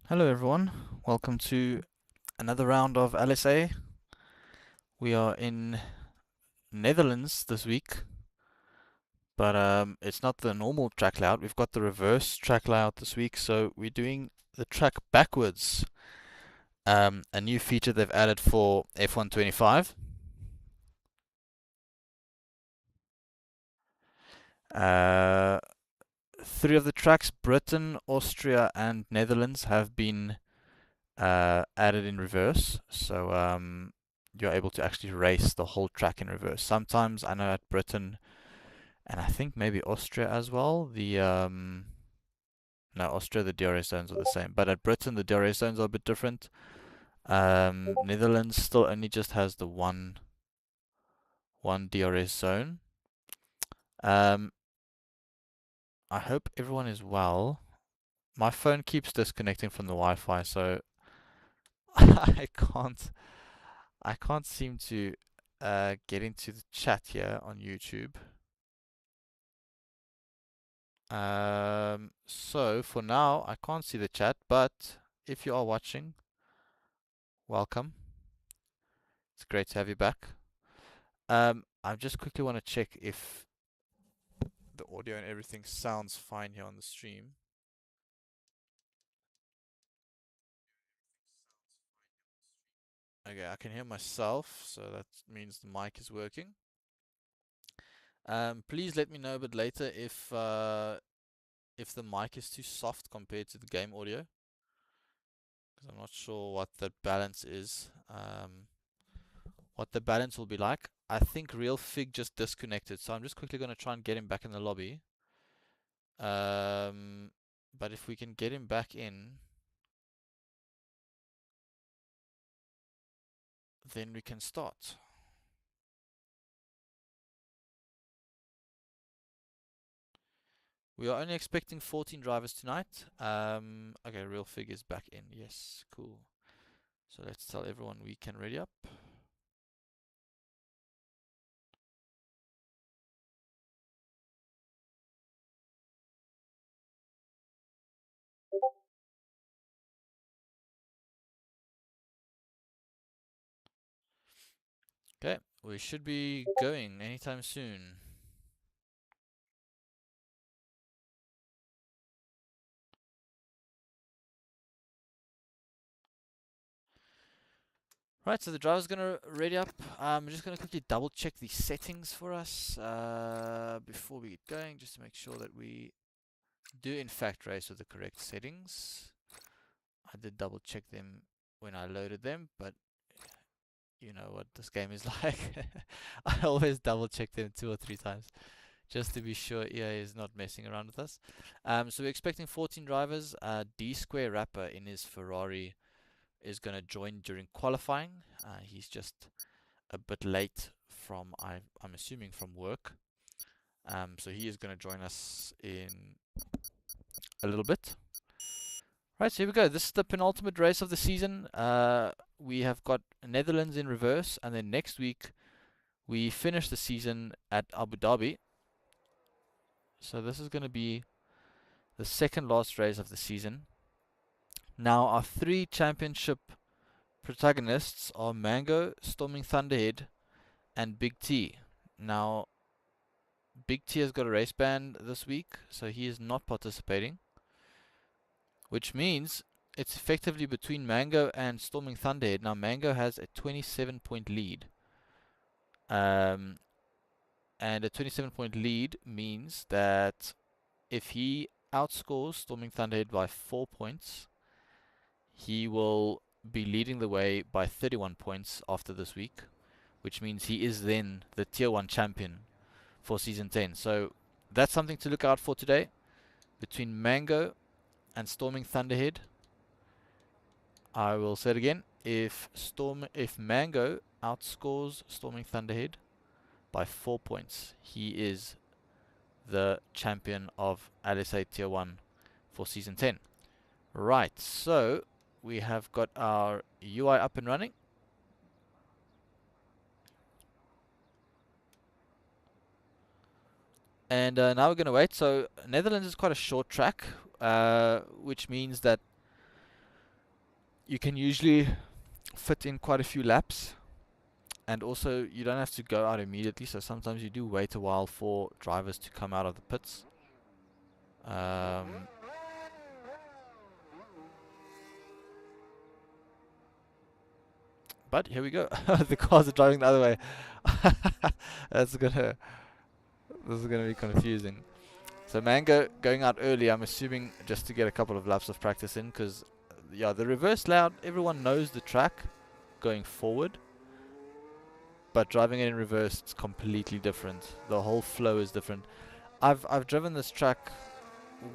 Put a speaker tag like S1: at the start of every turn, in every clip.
S1: Hello everyone, welcome to another round of LSA. We are in Netherlands this week, but it's not the normal track layout. We've got the reverse track layout this week, so we're doing the track backwards. A new feature they've added for F125. Uh, Three of the tracks, Britain, Austria, and Netherlands, have been added in reverse. So you're able to actually race the whole track in reverse. Sometimes I know at Britain and I think maybe Austria as well. No, Austria, the DRS zones are the same, but at Britain the DRS zones are a bit different. Netherlands still only just has the one DRS zone. Um, I hope everyone is well. My phone keeps disconnecting from the Wi-Fi, so I can't I can't seem to get into the chat here on YouTube. So for now, I can't see the chat, but if you are watching, welcome. It's great to have you back. I just quickly want to check if the audio and everything sounds fine here on the stream. Okay, I can hear myself, so that means the mic is working. Please let me know a bit later if the mic is too soft compared to the game audio, because I'm not sure what the balance is. What the balance will be like. I think Real Fig just disconnected, so I'm just quickly going to try and get him back in the lobby. But if we can get him back in, then we can start. We are only expecting 14 drivers tonight. Okay, Real Fig is back in. Yes, cool. So let's tell everyone we can ready up. Okay, we should be going anytime soon. Right, so the driver's gonna ready up. I'm just gonna quickly double check the settings for us before we get going, just to make sure that we do in fact race with the correct settings. I did double check them when I loaded them, but you know what this game is like. I always double check them 2 or 3 times just to be sure EA is not messing around with us. So we're expecting 14 drivers. D Square Rapper in his Ferrari is going to join during qualifying. He's just a bit late from, I'm assuming, from work. So he is going to join us in a little bit. Right, so here we go. This is the penultimate race of the season. We have got Netherlands in reverse, and then next week we finish the season at Abu Dhabi. So this is going to be the second last race of the season. Now, our three championship protagonists are Mango, Storming Thunderhead, and Big T. Now, Big T has got a race ban this week, so he is not participating, which means it's effectively between Mango and Storming Thunderhead. Now, Mango has a 27-point lead. And a 27-point lead means that if he outscores Storming Thunderhead by 4 points, he will be leading the way by 31 points after this week, which means he is then the Tier 1 champion for Season 10. So that's something to look out for today. Between Mango and Storming Thunderhead, I will say it again. If Mango outscores Storming Thunderhead by 4 points, he is the champion of LSA Tier 1 for Season 10. Right, so we have got our UI up and running. And now we're going to wait. So Netherlands is quite a short track, which means that you can usually fit in quite a few laps, and also you don't have to go out immediately, so sometimes you do wait a while for drivers to come out of the pits. But here we go. The cars are driving the other way. This is gonna be confusing. So Mango going out early, I'm assuming just to get a couple of laps of practice in, because yeah, the reverse layout, everyone knows the track going forward, but driving it in reverse, it's completely different. The whole flow is different. I've driven this track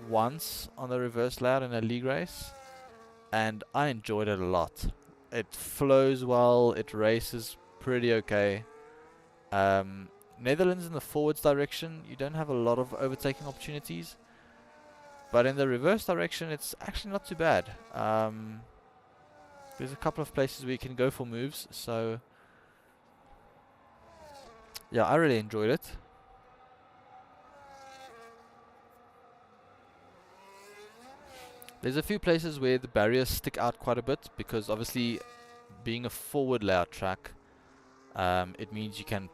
S1: once on the reverse layout in a league race, and I enjoyed it a lot. It flows well, it races pretty okay. Netherlands in the forwards direction, you don't have a lot of overtaking opportunities, but in the reverse direction, it's actually not too bad. There's a couple of places where you can go for moves, so yeah, I really enjoyed it. There's a few places where the barriers stick out quite a bit, because obviously being a forward layout track, it means you can,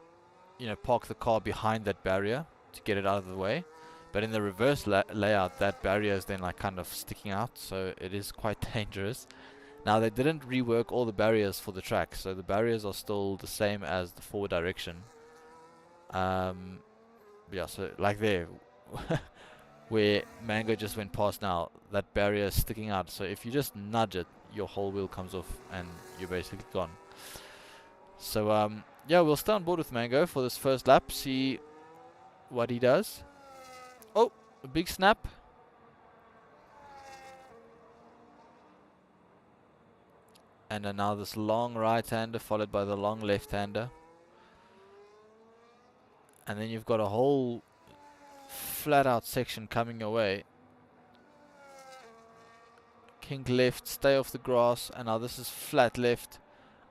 S1: park the car behind that barrier to get it out of the way. But in the reverse layout, that barrier is then like kind of sticking out, so it is quite dangerous. Now, they didn't rework all the barriers for the track, so the barriers are still the same as the forward direction. Yeah, so like there, where Mango just went past now, that barrier is sticking out, so if you just nudge it, your whole wheel comes off and you're basically gone. So yeah, we'll stay on board with Mango for this first lap, see what he does. Oh, a big snap. And then now this long right-hander followed by the long left-hander. And then you've got a whole flat-out section coming your way. Kink left, stay off the grass, and now this is flat left,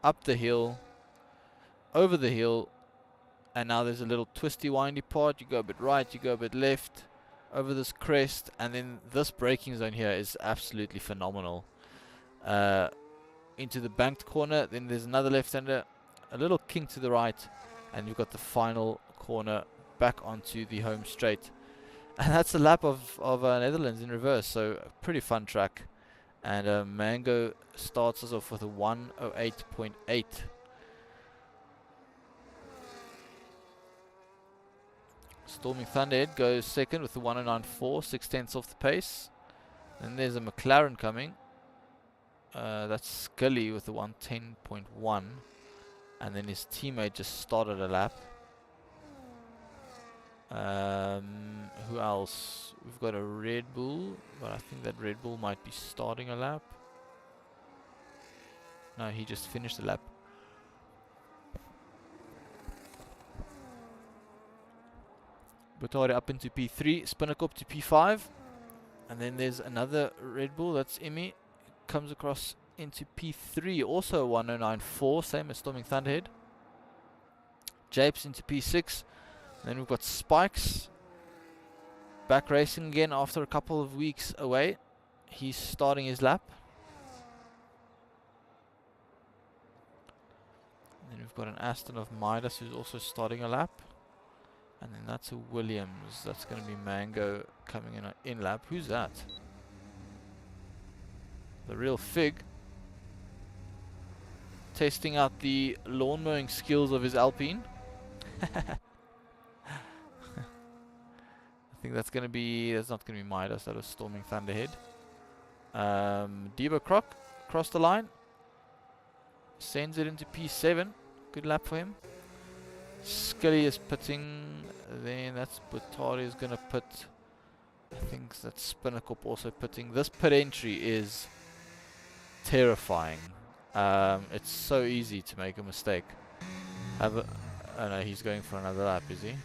S1: up the hill, over the hill, and now there's a little twisty windy part. You go a bit right, you go a bit left, over this crest, and then this braking zone here is absolutely phenomenal. Into the banked corner, then there's another left-hander, a little kink to the right, and you've got the final corner back onto the home straight. And that's a lap of Netherlands in reverse, so a pretty fun track. And Mango starts us off with a 1:08.8. Storming Thunderhead goes second with the 1:09.4, 6/10 off the pace. Then there's a McLaren coming. That's Scully with the 1:10.1. And then his teammate just started a lap. Who else? We've got a Red Bull, but I think that Red Bull might be starting a lap. No, he just finished the lap. Batari up into P3, Spinnaker to P5. And then there's another Red Bull, that's Emmy. Comes across into P3, also 1:09.4, same as Storming Thunderhead. Japes into P6. Then we've got Spikes back racing again after a couple of weeks away. He's starting his lap. And then we've got an Aston of Midas who's also starting a lap. And then that's a Williams. That's going to be Mango coming in lap. Who's that? The real Fig. Testing out the lawn mowing skills of his Alpine. I think that's not going to be Midas, that was Storming Thunderhead. Debo Croc, across the line. Sends it into P7. Good lap for him. Scully is pitting. Then that's Butari is going to pit. I think that's Spinnacorp also pitting. This pit entry is terrifying. It's so easy to make a mistake. Oh no, he's going for another lap, is he?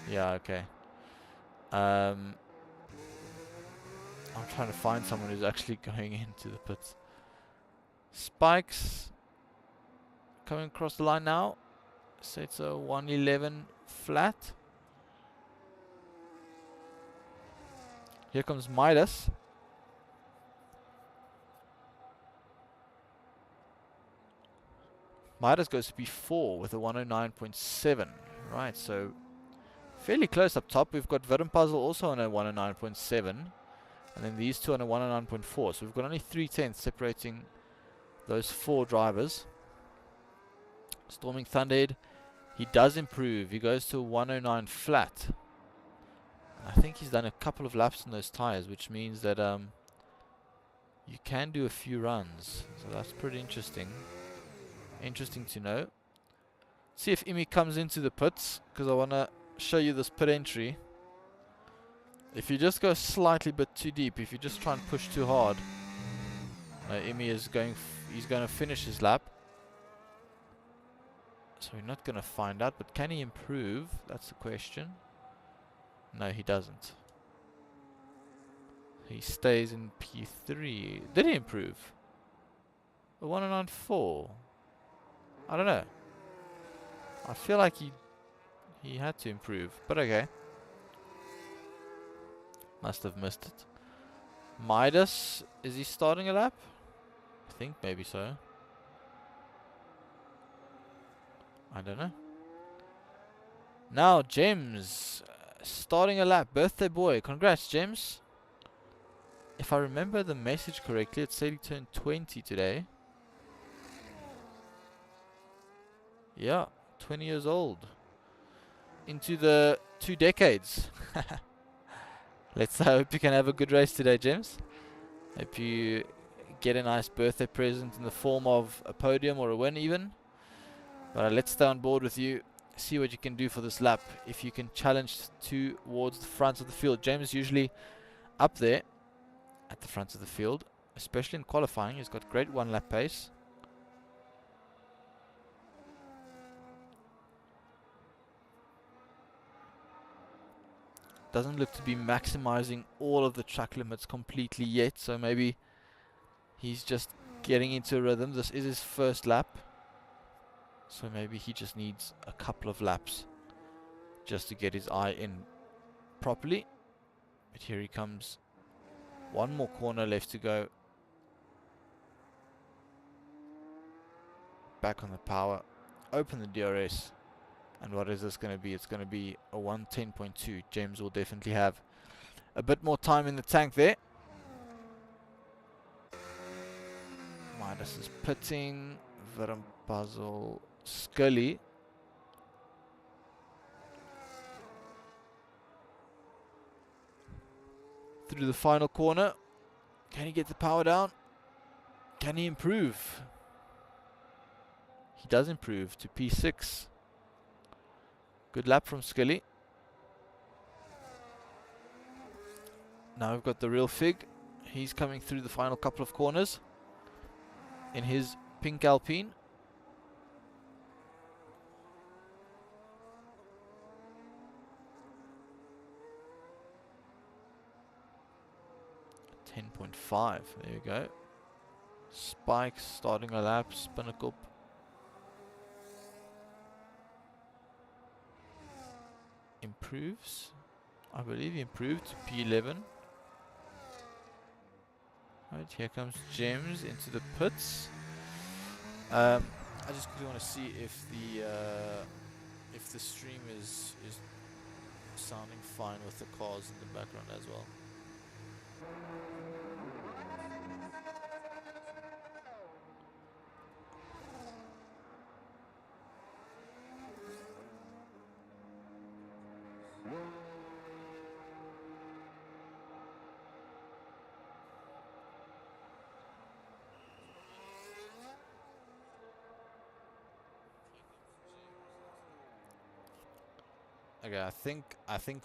S1: Yeah, okay. I'm trying to find someone who's actually going into the pits. Spikes coming across the line now. So it's a 1:11 flat. Here comes Midas. Midas goes to P4 with a 109.7. Right, so fairly close up top. We've got Vidim Puzzle also on a 109.7. And then these two on a 109.4. So we've got only 3/10 separating those four drivers. Storming Thunderhead, he does improve. He goes to a 109 flat. And I think he's done a couple of laps on those tires, which means that you can do a few runs. So that's pretty interesting. Interesting to know. See if Imi comes into the pits, because I want to show you this pit entry. If you just go slightly bit too deep, if you just try and push too hard, Imi is going. He's going to finish his lap. So we're not going to find out, but can he improve? That's the question. No, he doesn't. He stays in P3. Did he improve? A 194. I don't know. I feel like he had to improve, but okay. Must have missed it. Midas, is he starting a lap? I think maybe so. I don't know. Now, James, starting a lap. Birthday boy. Congrats, James. If I remember the message correctly, it said he turned 20 today. Yeah, 20 years old. Into the 2 decades. Let's hope you can have a good race today, James. Hope you get a nice birthday present in the form of a podium or a win even. But let's stay on board with you. See what you can do for this lap. If you can challenge towards the front of the field. James usually up there at the front of the field, especially in qualifying. He's got great one lap pace. Doesn't look to be maximizing all of the track limits completely yet, so maybe he's just getting into a rhythm. This is his first lap, so maybe he just needs a couple of laps just to get his eye in properly. But here he comes. One more corner left to go. Back on the power. Open the DRS. And what is this going to be? It's going to be a 110.2. James will definitely have a bit more time in the tank there. Midas is pitting. Vidim Puzzle. Scully. Through the final corner. Can he get the power down? Can he improve? He does improve to P6. Good lap from Scully. Now we've got the real Fig. He's coming through the final couple of corners in his pink Alpine. .5. There you go. Spikes starting a lap. Spinnacle. Improves. I believe he improved to P11. Right, here comes James into the pits. I just quickly want to see if the stream is sounding fine with the cars in the background as well. Okay, I think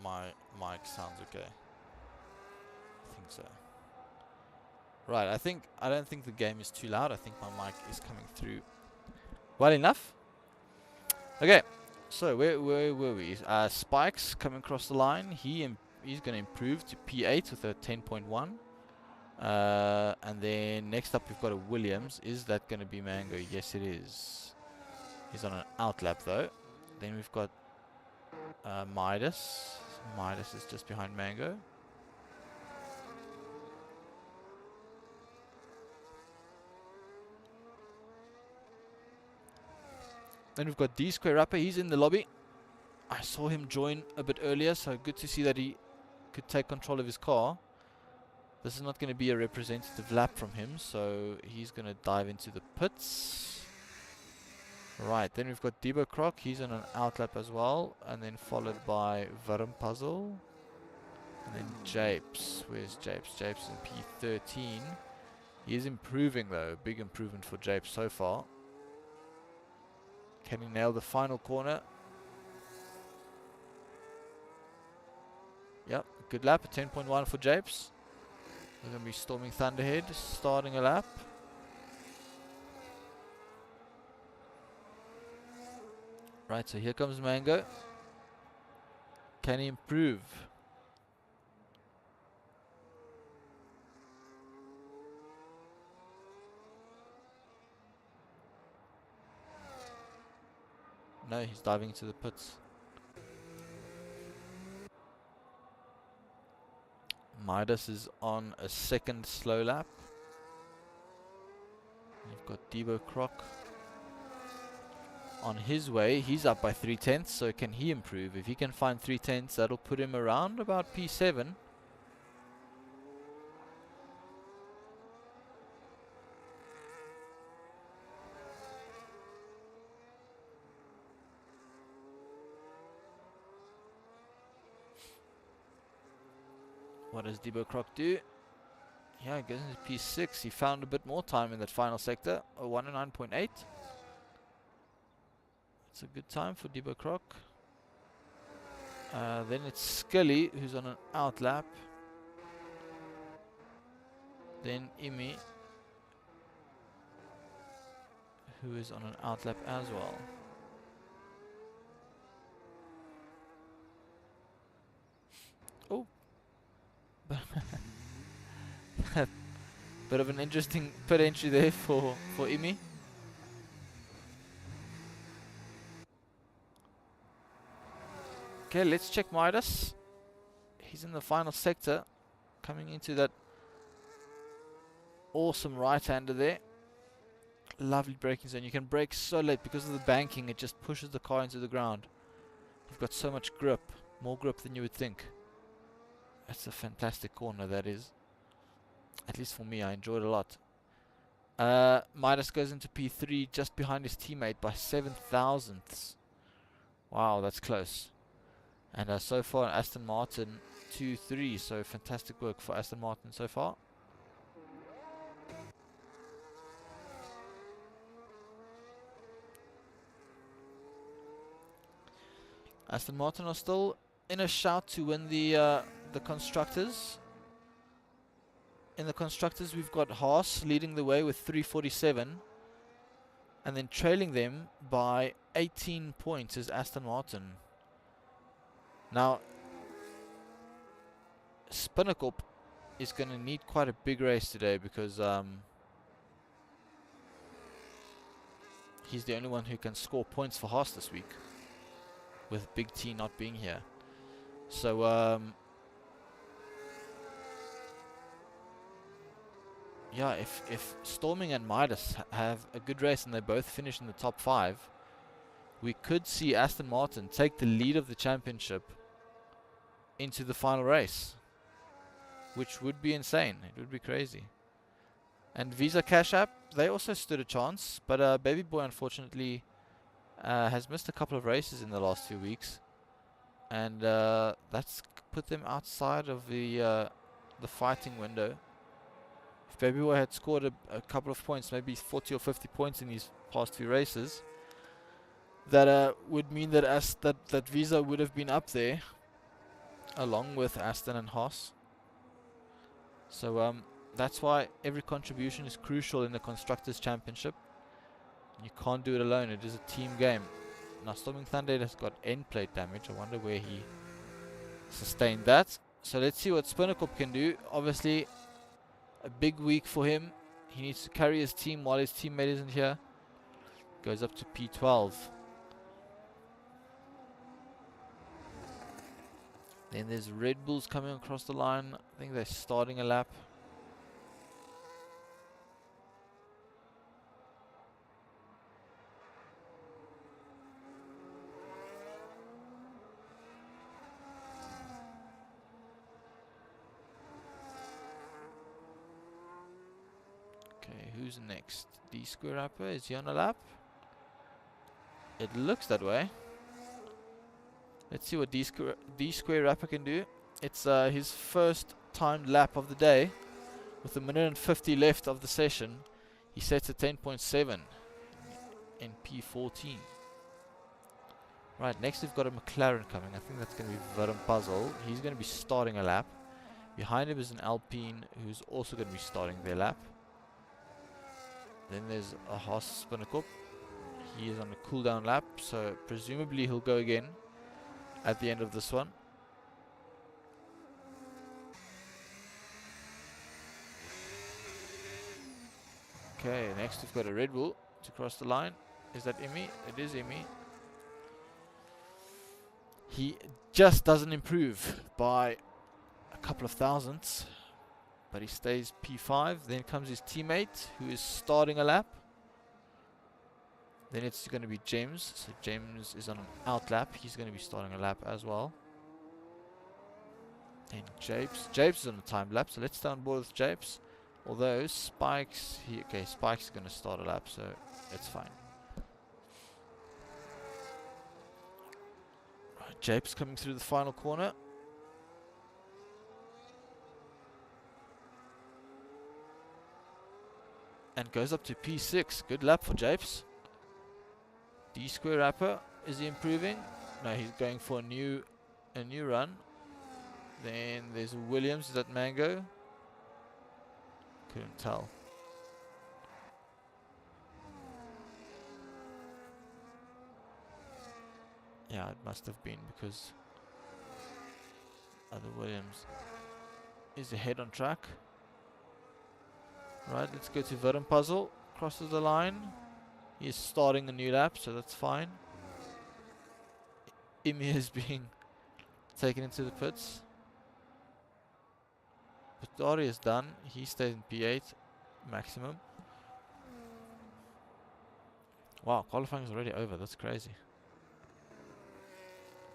S1: my mic sounds okay. I think so. Right, I don't think the game is too loud. I think my mic is coming through well enough. Okay, so where were we? Spikes coming across the line. He's going to improve to P8 with a 10.1. And then next up we've got a Williams. Is that going to be Mango? Yes, it is. He's on an outlap though. Then we've got Midas. Midas is just behind Mango. Then we've got D Square Rapper. He's in the lobby. I saw him join a bit earlier, so good to see that he could take control of his car. This is not going to be a representative lap from him, so he's going to dive into the pits. Right, then we've got Debo Croc. He's on an outlap as well, and then followed by Varum Puzzle. And then Japes. Where's Japes? Japes in P13. He is improving though. Big improvement for Japes so far. Can he nail the final corner? Yep, good lap. 10.1 for Japes. We're going to be Storming Thunderhead, starting a lap. Right, so here comes Mango. Can he improve? No, he's diving into the pits. Midas is on a second slow lap. You've got Debo Croc on his way. He's up by 3/10, so can he improve? If he can find 3/10, that'll put him around about P7. What does Debo Croc do? Yeah, he goes into P6. He found a bit more time in that final sector. A 109.8. It's a good time for Debo Croc. Then it's Scully, who's on an outlap. Then Imi, who is on an outlap as well. Oh. Bit of an interesting pit entry there for Imi. Okay, let's check Midas. He's in the final sector, coming into that awesome right-hander there. Lovely braking zone. You can brake so late because of the banking. It just pushes the car into the ground. You've got so much grip, more grip than you would think. That's a fantastic corner, that is. At least for me, I enjoyed it a lot. Midas goes into P3 just behind his teammate by 7 thousandths. Wow, that's close. And so far, Aston Martin 2-3. So fantastic work for Aston Martin so far. Aston Martin are still in a shout to win the constructors. In the constructors, we've got Haas leading the way with 347, and then trailing them by 18 points is Aston Martin. Now, Spinnacle is going to need quite a big race today because he's the only one who can score points for Haas this week, with Big T not being here. So, yeah, if Storming and Midas have a good race and they both finish in the top 5, we could see Aston Martin take the lead of the championship into the final race, which would be insane. It would be crazy. And Visa Cash App, they also stood a chance, but Baby Boy unfortunately has missed a couple of races in the last few weeks, and that's put them outside of the fighting window. If Baby Boy had scored a couple of points, maybe 40 or 50 points in these past few races, that would mean that that Visa would have been up there along with Aston and Haas. So that's why every contribution is crucial in the Constructors' Championship. You can't do it alone. It is a team game. Now Storming Thunder has got end plate damage. I wonder where he sustained that. So let's see what Spinnacle can do. Obviously, a big week for him. He needs to carry his team while his teammate isn't here. Goes up to P12. Then there's Red Bulls coming across the line. I think they're starting a lap. Who's next? D square rapper, is he on a lap? It looks that way. Let's see what D square rapper can do. It's his first timed lap of the day. With a minute and 50 left of the session, he sets a 10.7 in P14. Right, next we've got a McLaren coming. I think that's going to be Willem Puzzle. He's going to be starting a lap. Behind him is an Alpine who's also going to be starting their lap. Then there's a Haas Spinnakup. He is on a cooldown lap, so presumably he'll go again at the end of this one. Okay, next we've got a Red Bull to cross the line. Is that Imi? It is Imi. He just doesn't improve by a couple of thousandths, but he stays P5. Then comes his teammate who is starting a lap. Then it's going to be James. So James is on an out lap. He's going to be starting a lap as well. Then Japes. Japes is on a timed lap, so let's stay on board with Japes. Although Spikes, Spikes is going to start a lap, so it's fine. Right, Japes coming through the final corner. And goes up to P6. Good lap for Japes. D square rapper, is he improving? No, he's going for a new run. Then there's Williams. Is that Mango? Couldn't tell. Yeah, it must have been because other Williams is ahead on track. Right, let's go to Willem Puzzle. Crosses the line. He is starting a new lap, so that's fine. Imi is being taken into the pits. Patari is done. He stays in P8 maximum. Wow, qualifying is already over. That's crazy.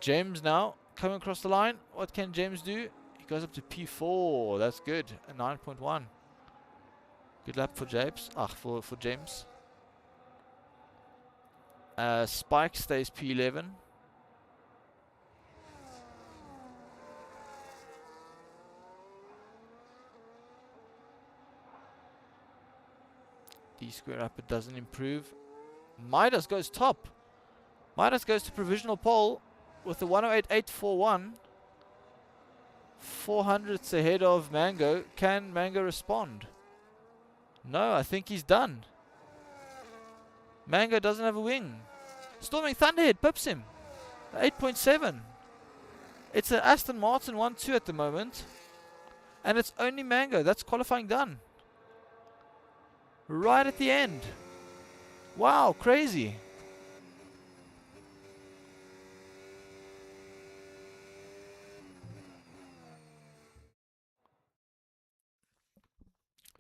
S1: James now coming across the line. What can James do? He goes up to P4. That's good. A 9.1. Good lap for James. For James. Spike stays P11. D square up, it doesn't improve. Midas goes top. Midas goes to provisional pole with the 108.841. 400ths ahead of Mango. Can Mango respond? No, I think he's done. Mango doesn't have a wing. Storming Thunderhead pips him. 8.7. It's an Aston Martin 1-2 at the moment. And it's only Mango. That's qualifying done. Right at the end. Wow, crazy.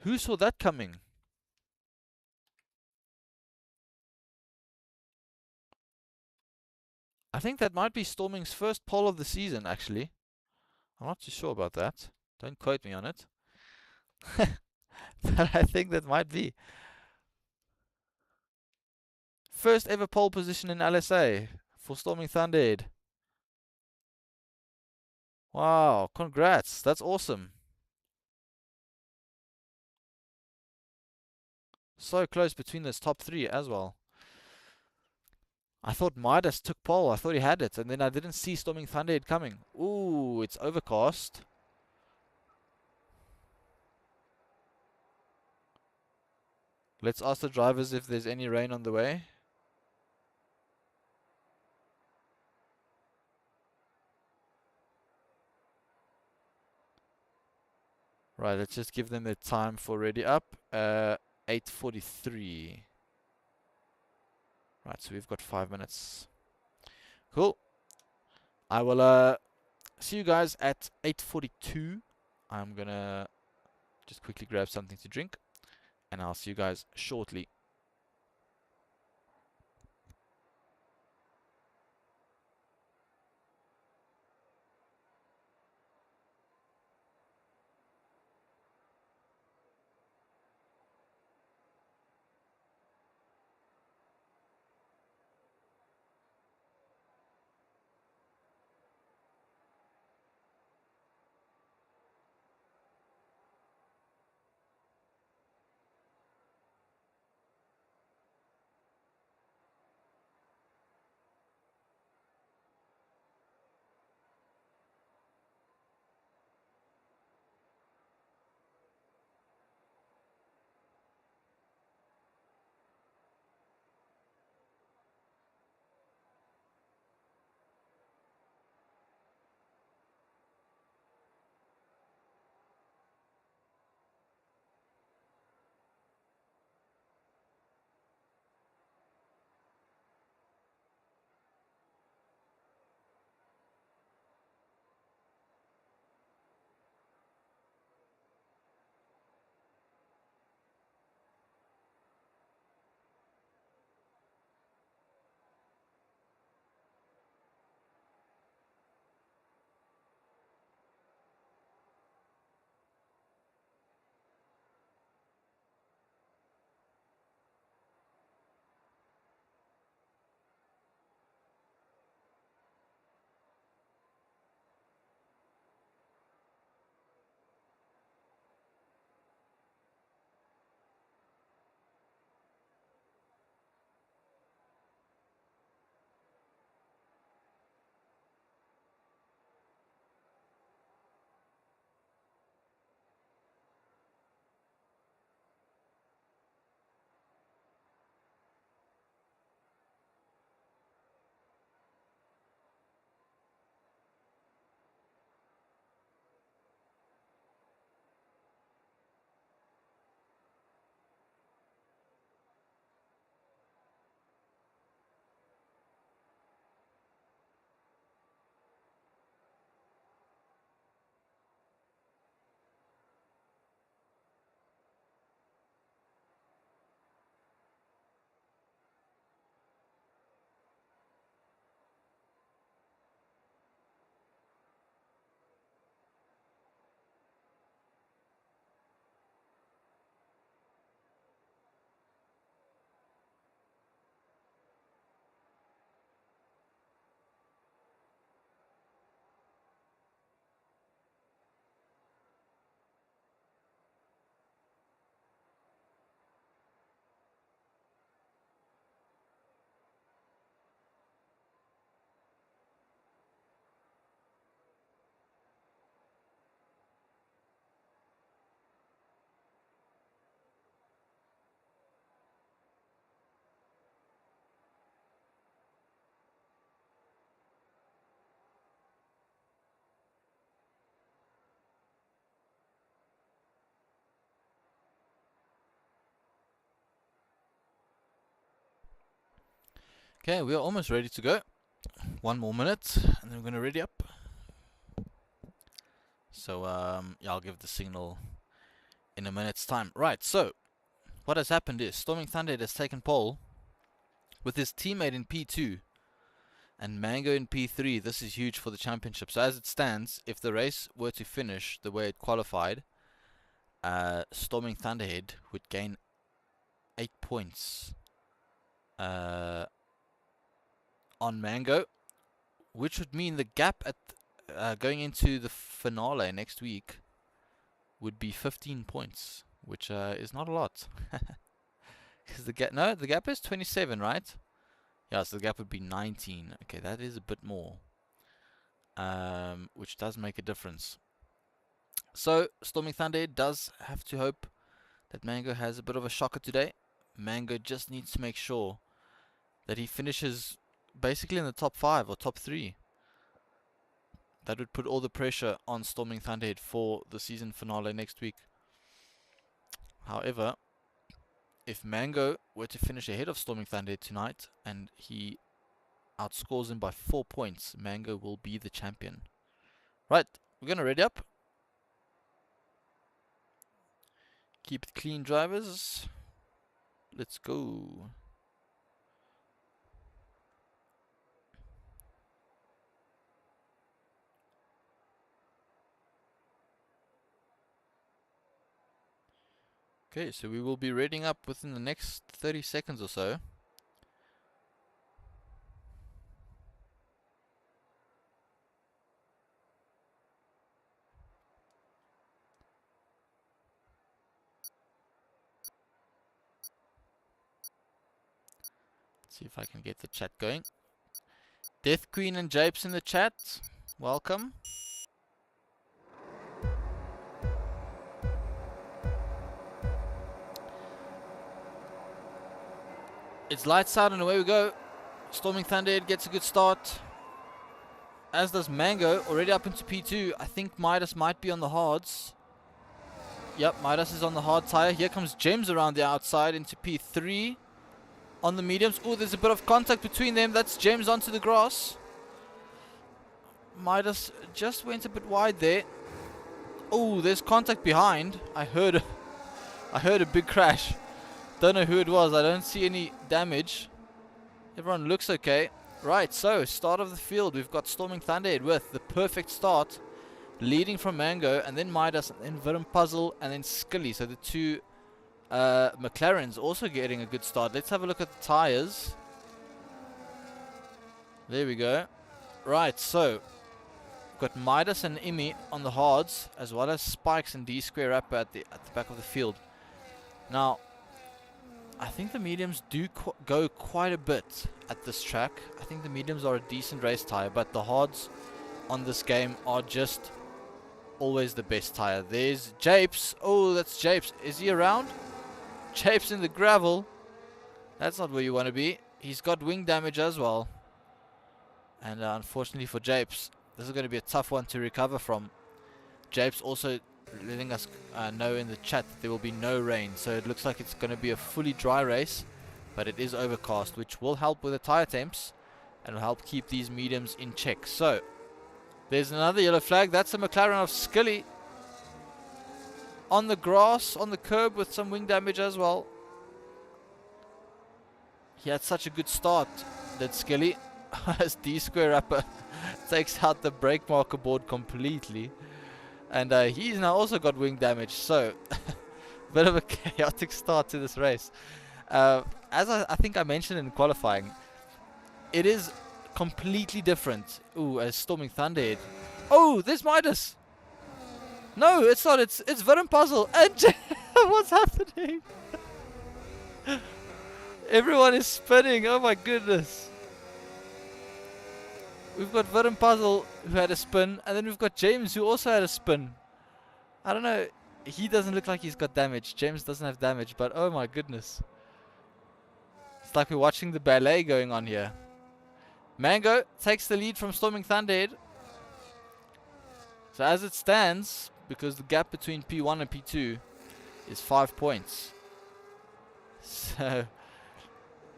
S1: Who saw that coming? I think that might be Storming's first pole of the season, actually. I'm not too sure about that. Don't quote me on it. But I think that might be. First ever pole position in LSA for Storming Thunderhead. Wow, congrats. That's awesome. So close between those top three as well. I thought Midas took pole. I thought he had it. And then I didn't see Storming Thunderhead coming. Ooh, it's overcast. Let's ask the drivers if there's any rain on the way. Right, let's just give them their time for ready up. 8:43. Right, so we've got 5 minutes. Cool. I will see you guys at 8:42. I'm gonna just quickly grab something to drink, and I'll see you guys shortly. Okay, we are almost ready to go. 1 more minute, and then we're going to ready up. So, yeah, I'll give the signal in a minute's time. Right, so, what has happened is, Storming Thunderhead has taken pole with his teammate in P2, and Mango in P3. This is huge for the championship. So, as it stands, if the race were to finish the way it qualified, Storming Thunderhead would gain 8 points on Mango, which would mean the gap at going into the finale next week would be 15 points, which is not a lot. Because the gap is 27, right? Yeah, so the gap would be 19. Okay, that is a bit more, which does make a difference. So Storming Thunder does have to hope that Mango has a bit of a shocker today. Mango just needs to make sure that he finishes basically in the top 5 or top 3. That would put all the pressure on Storming Thunderhead for the season finale next week. However, if Mango were to finish ahead of Storming Thunderhead tonight and he outscores him by 4 points, Mango will be the champion. Right, we're going to ready up. Keep it clean, drivers. Let's go. Okay, so we will be readying up within the next 30 seconds or so. Let's see if I can get the chat going. Death Queen and Japes in the chat. Welcome. It's lights out and away we go. Storming Thunderhead gets a good start, as does Mango, already up into P2. I think Midas might be on the hards. Yep, Midas is on the hard tire. Here comes James around the outside into P3 on the mediums. Oh, there's a bit of contact between them. That's James onto the grass. Midas just went a bit wide there. Oh, there's contact behind. I heard a big crash. Don't know who it was. I don't see any damage. Everyone looks okay. Right, so start of the field. We've got Storming Thunderhead with the perfect start, leading from Mango, and then Midas, and then Virum Puzzle, and then Skilly. So the two McLarens also getting a good start. Let's have a look at the tires. There we go. Right, so we've got Midas and Imi on the hards, as well as Spikes and D Square Rapper at the back of the field. Now, I think the mediums do go quite a bit at this track. I think the mediums are a decent race tire, but the hards on this game are just always the best tire. There's Japes. Oh, that's Japes. Is he around? Japes in the gravel. That's not where you want to be. He's got wing damage as well. And unfortunately for Japes, this is going to be a tough one to recover from. Japes also letting us know in the chat that there will be no rain, so it looks like it's going to be a fully dry race, but it is overcast, which will help with the tire temps and will help keep these mediums in check. So there's another yellow flag. That's a McLaren of Skilly on the grass, on the curb, with some wing damage as well. He had such a good start, that Skilly, as D Square Rapper takes out the brake marker board completely. And he's now also got wing damage, so bit of a chaotic start to this race. As I think I mentioned in qualifying, it is completely different. Ooh, as Storming Thunderhead. Oh, there's Midas. No, it's not. It's Virum Puzzle. And what's happening? Everyone is spinning. Oh my goodness. We've got Virum Puzzle who had a spin, and then we've got James who also had a spin. I don't know. He doesn't look like he's got damage. James doesn't have damage, but oh my goodness. It's like we're watching the ballet going on here. Mango takes the lead from Storming Thunderhead. So as it stands, because the gap between P1 and P2 is 5 points. So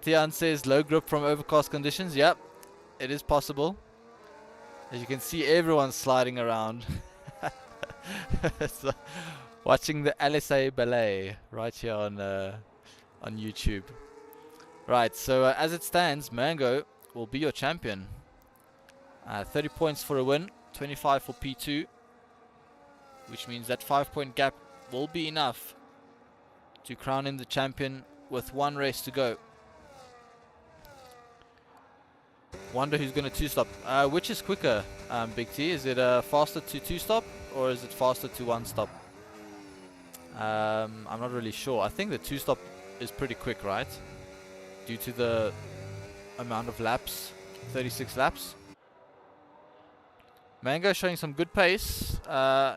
S1: Tian says low grip from overcast conditions. Yep, it is possible. As you can see, everyone's sliding around. So, watching the LSA ballet right here on YouTube. Right, so as it stands, Mango will be your champion. 30 points for a win, 25 for P2, which means that 5-point gap will be enough to crown him the champion with one race to go. Wonder who's going to two-stop. Which is quicker, Big T? Is it faster to two-stop or is it faster to one-stop? I'm not really sure. I think the two-stop is pretty quick, right? Due to the amount of laps, 36 laps. Mango showing some good pace.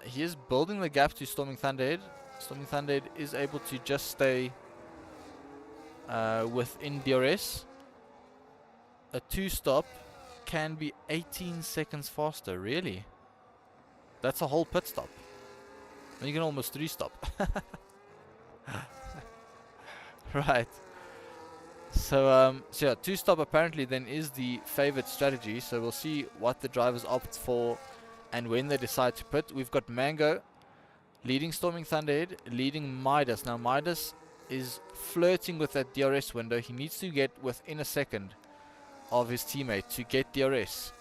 S1: He is building the gap to Storming Thunderhead. Storming Thunderhead is able to just stay within DRS. A two-stop can be 18 seconds faster. Really? That's a whole pit stop. And you can almost three-stop. Right. So yeah, two-stop apparently then is the favored strategy. So we'll see what the drivers opt for and when they decide to pit. We've got Mango leading Storming Thunderhead, leading Midas. Now Midas is flirting with that DRS window. He needs to get within a second of his teammate to get DRS.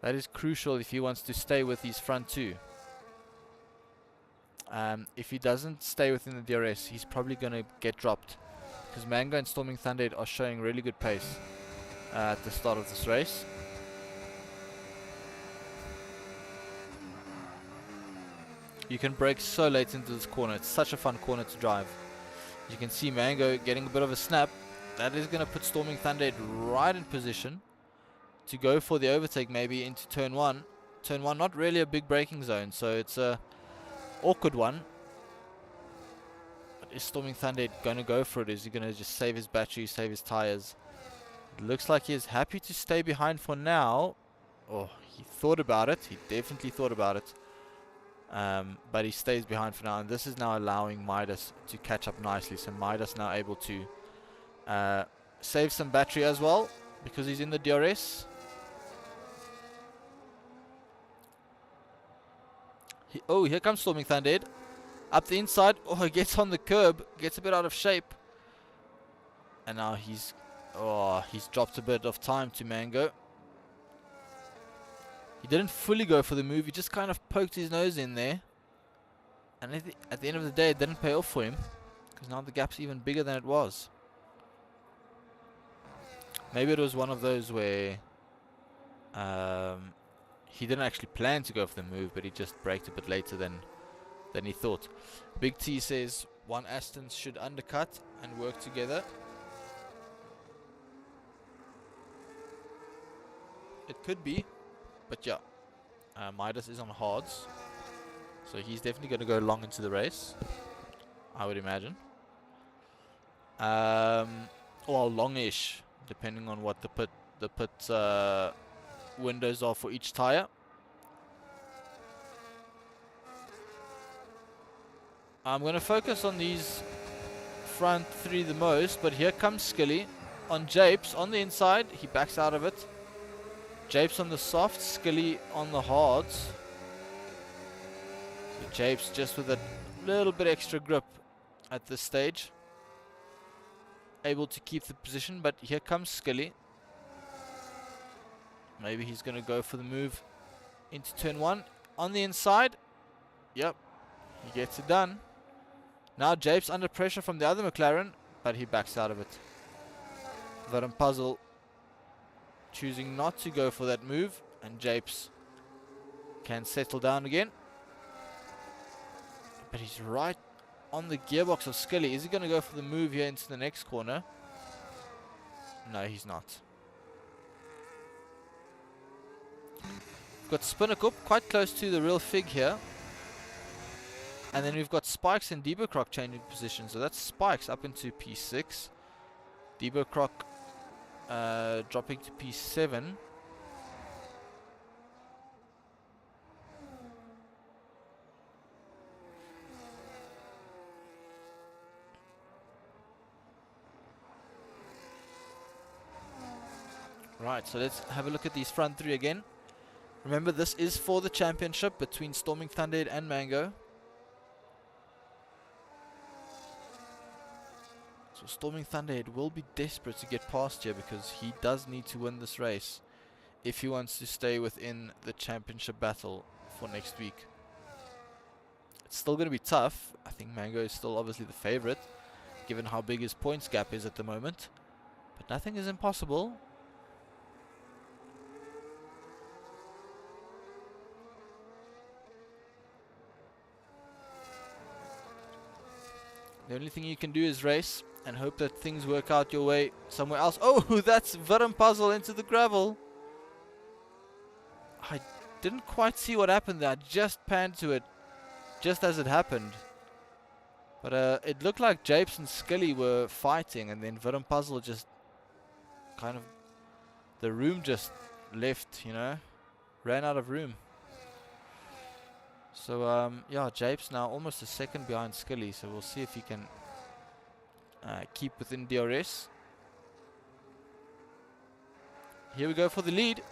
S1: That is crucial if he wants to stay with his front two. If he doesn't stay within the DRS, he's probably going to get dropped. Because Mango and Storming Thunderhead are showing really good pace at the start of this race. You can brake so late into this corner. It's such a fun corner to drive. You can see Mango getting a bit of a snap. That is going to put Storming Thunderhead right in position to go for the overtake maybe into turn 1. Turn 1 not really a big braking zone, so it's a awkward one. But is Storming Thunderhead going to go for it? Is he going to just save his battery, save his tires? It looks like he is happy to stay behind for now. Oh, he thought about it. He definitely thought about it. But he stays behind for now, and this is now allowing Midas to catch up nicely. So Midas now able to save some battery as well because he's in the DRS. Oh, here comes Storming Thunderhead up the inside. Oh, he gets on the curb, gets a bit out of shape, and now he's dropped a bit of time to Mango. He didn't fully go for the move. He just kind of poked his nose in there, and at the end of the day, it didn't pay off for him because now the gap's even bigger than it was. Maybe it was one of those where he didn't actually plan to go for the move, but he just braked a bit later than he thought. Big T says one Aston should undercut and work together. It could be, but yeah, Midas is on hards, so he's definitely going to go long into the race, I would imagine. Or longish, depending on what the pit windows are for each tire. I'm going to focus on these front three the most, but here comes Skilly on Japes on the inside. He backs out of it. Japes on the soft, Skilly on the hards. So Japes just with a little bit extra grip at this stage, able to keep the position, but here comes Skilly. Maybe he's going to go for the move into turn 1 on the inside. Yep, he gets it done. Now Japes under pressure from the other McLaren, but he backs out of it. Varum Puzzle choosing not to go for that move, and Japes can settle down again. But he's right on the gearbox of Skilly. Is he going to go for the move here into the next corner? No, he's not. We've got Spinnakup quite close to the real Fig here. And then we've got Spikes and Debo Croc changing positions. So that's Spikes up into P6. Debo Croc dropping to P7. Right, so let's have a look at these front three again. Remember, this is for the championship between Storming Thunderhead and Mango. So Storming Thunderhead will be desperate to get past here because he does need to win this race if he wants to stay within the championship battle for next week. It's still going to be tough. I think Mango is still obviously the favorite, given how big his points gap is at the moment. But nothing is impossible. The only thing you can do is race and hope that things work out your way somewhere else. Oh, that's Virum Puzzle into the gravel. I didn't quite see what happened there. I just panned to it just as it happened. But it looked like Japes and Skilly were fighting, and then Virum Puzzle just kind of... the room just left, you know. Ran out of room. So, yeah, Japes now almost a second behind Skilly, so we'll see if he can keep within DRS. Here we go for the lead.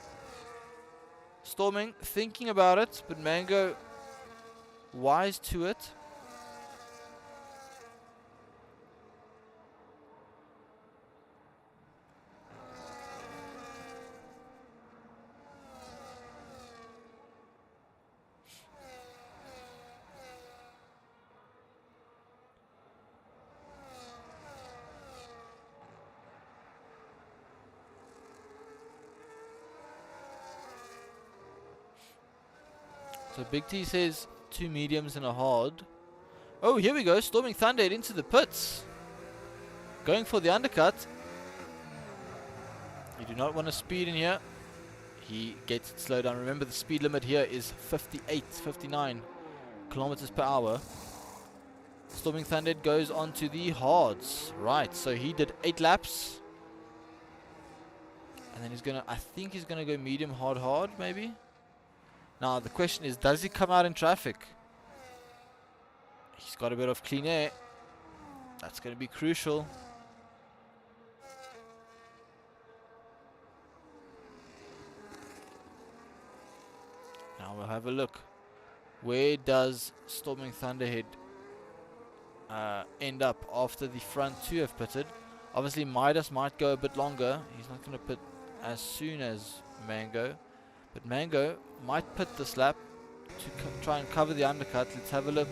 S1: Storming, thinking about it, but Mango wise to it. So Big T says 2 mediums and a hard. Oh, here we go. Storming Thunderhead into the pits. Going for the undercut. You do not want to speed in here. He gets it slowed down. Remember, the speed limit here is 58, 59 kilometers per hour. Storming Thunderhead goes on to the hards. Right, so he did 8 laps. And then he's going to, I think he's going to go medium, hard, hard, maybe. Now, the question is, does he come out in traffic? He's got a bit of clean air. That's going to be crucial. Now we'll have a look. Where does Storming Thunderhead end up after the front two have pitted? Obviously, Midas might go a bit longer. He's not going to pit as soon as Mango. But Mango might pit this lap to try and cover the undercut. Let's have a look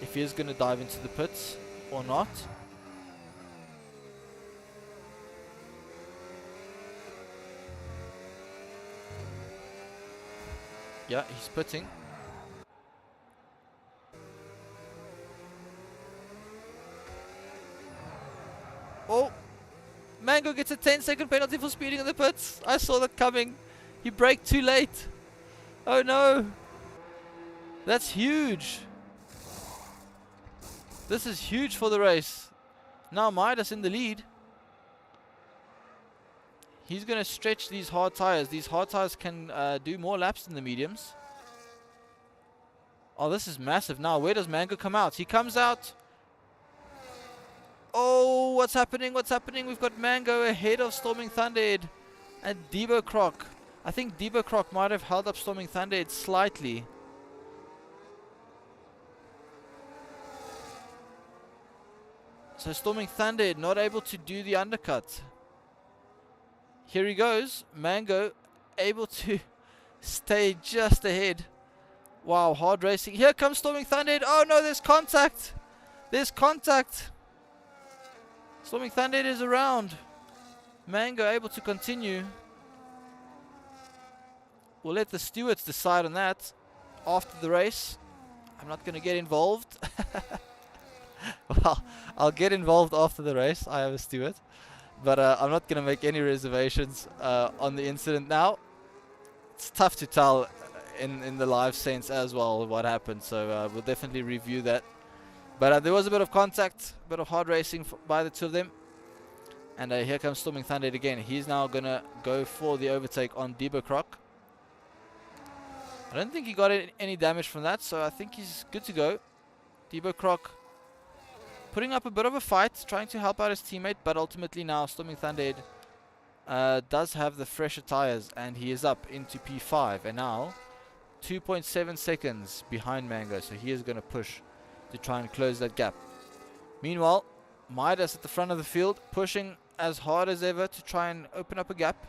S1: if he is going to dive into the pits or not. Yeah, he's pitting. Oh! Mango gets a 10-second penalty for speeding in the pits. I saw that coming. He braked too late. Oh no! That's huge. This is huge for the race. Now Midas in the lead. He's going to stretch these hard tires. These hard tires can do more laps than the mediums. Oh, this is massive. Now, where does Mango come out? He comes out. Oh, what's happening? What's happening? We've got Mango ahead of Storming Thunderhead and Debo Croc. I think Debo Croc might have held up Storming Thunderhead slightly. So Storming Thunderhead not able to do the undercut. Here he goes. Mango able to stay just ahead. Wow, hard racing. Here comes Storming Thunderhead. Oh no, there's contact. There's contact. Storming Thunderhead is around. Mango able to continue. We'll let the stewards decide on that after the race. I'm not going to get involved. Well, I'll get involved after the race. I am a steward. But I'm not going to make any reservations on the incident now. It's tough to tell in the live sense as well what happened. So we'll definitely review that. But there was a bit of contact, a bit of hard racing by the two of them. And here comes Storming Thunderhead again. He's now going to go for the overtake on Debo Croc. I don't think he got any damage from that, so I think he's good to go. Debo Croc putting up a bit of a fight, trying to help out his teammate, but ultimately now Storming Thunderhead does have the fresher tires, and he is up into P5, and now 2.7 seconds behind Mango, so he is going to push to try and close that gap. Meanwhile, Midas at the front of the field, pushing as hard as ever to try and open up a gap,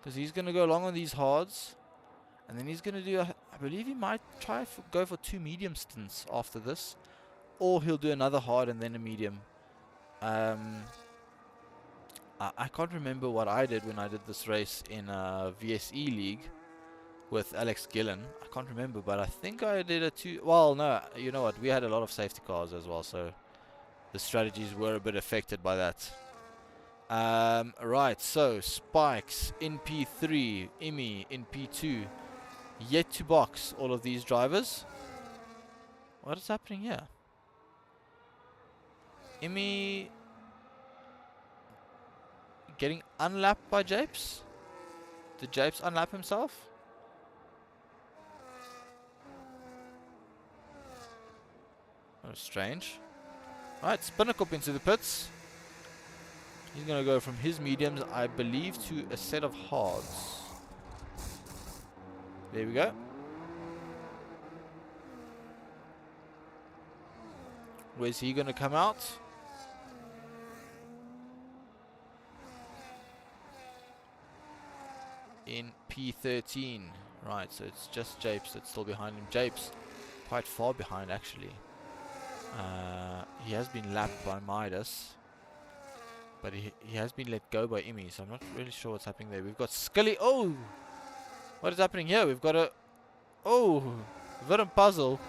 S1: because he's going to go along on these hards, and then he's going to do, I believe he might try go for 2 medium stints after this, or he'll do another hard and then a medium. I can't remember what I did when I did this race in VSE League with Alex Gillen. I can't remember, but I think I did a 2. Well, no, you know what? We had a lot of safety cars as well, so the strategies were a bit affected by that. Right, so Spikes in P3, Imi in P2. Yet to box all of these drivers. What is happening here? Imi getting unlapped by Japes? Did Japes unlap himself? Oh, strange. Alright, Spinnacle into the pits. He's going to go from his mediums, I believe, to a set of hards. There we go. Where's he going to come out? In P13. Right, so it's just Japes that's still behind him. Japes, quite far behind actually. He has been lapped by Midas, but he has been let go by Imi, so I'm not really sure what's happening there. We've got Scully. Oh! What is happening here? We've got a... Oh! Villain Puzzle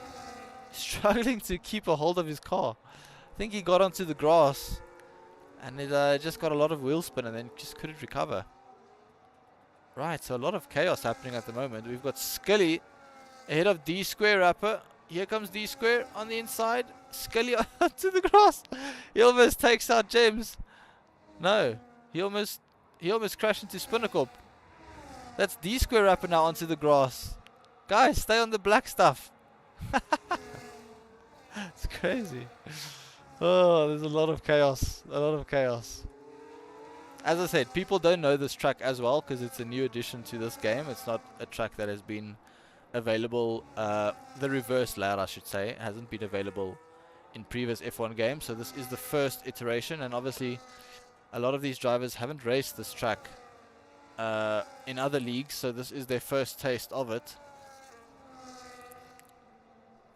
S1: struggling to keep a hold of his car. I think he got onto the grass and it just got a lot of wheel spin and then just couldn't recover. Right, so a lot of chaos happening at the moment. We've got Scully ahead of D Square Rapper. Here comes D Square on the inside. Scully onto the grass. He almost takes out James. No, he almost crashed into Spinnacle. That's D Square Rapper now onto the grass. Guys, stay on the black stuff. It's crazy. Oh, there's a lot of chaos. A lot of chaos. As I said, people don't know this track as well because it's a new addition to this game. It's not a track that has been available. The reverse layout, I should say, hasn't been available in previous F1 games. So this is the first iteration, and obviously a lot of these drivers haven't raced this track in other leagues, so this is their first taste of it.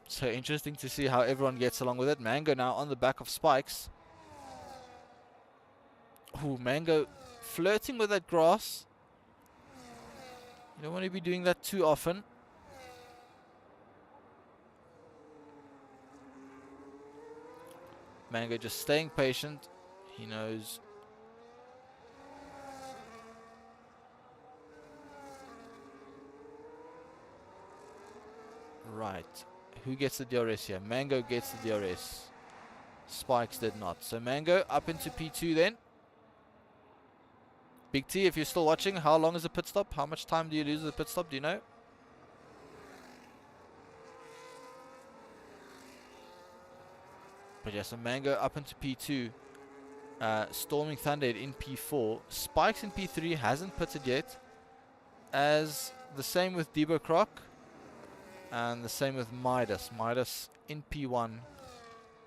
S1: So interesting to see how everyone gets along with it. Mango now on the back of Spikes. Ooh, Mango flirting with that grass. You don't want to be doing that too often. Mango just staying patient. He knows. Right. Who gets the DRS here? Mango gets the DRS. Spikes did not. So Mango up into P2 then. Big T, if you're still watching, how long is the pit stop? How much time do you lose at the pit stop? Do you know? But yeah, so Mango up into P2. Storming Thunder in P4. Spikes in P3 hasn't pitted yet. As the same with Debo Croc. And the same with Midas. Midas in P1.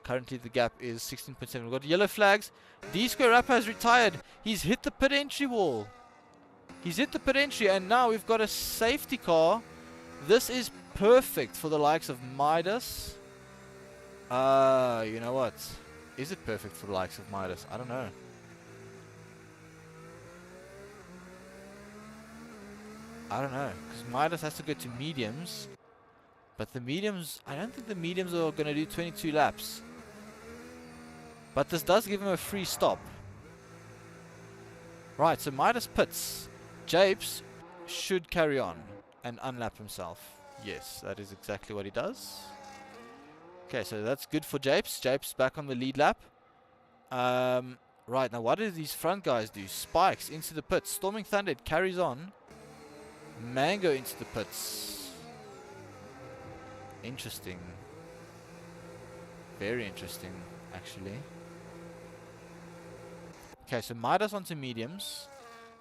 S1: Currently the gap is 16.7. We've got yellow flags. D Square Rapper has retired. He's hit the pit entry wall. He's hit the pit entry, and now we've got a safety car. This is perfect for the likes of Midas. You know what? Is it perfect for the likes of Midas? I don't know. I don't know. Because Midas has to go to mediums. But the mediums, I don't think the mediums are going to do 22 laps. But this does give him a free stop. Right, so Midas pits. Japes should carry on and unlap himself. Yes, that is exactly what he does. Okay, so that's good for Japes. Japes back on the lead lap. Right, now what do these front guys do? Spikes into the pits. Storming Thunder, it carries on. Mango into the pits. Interesting. Very interesting, actually. Okay, so Midas onto mediums.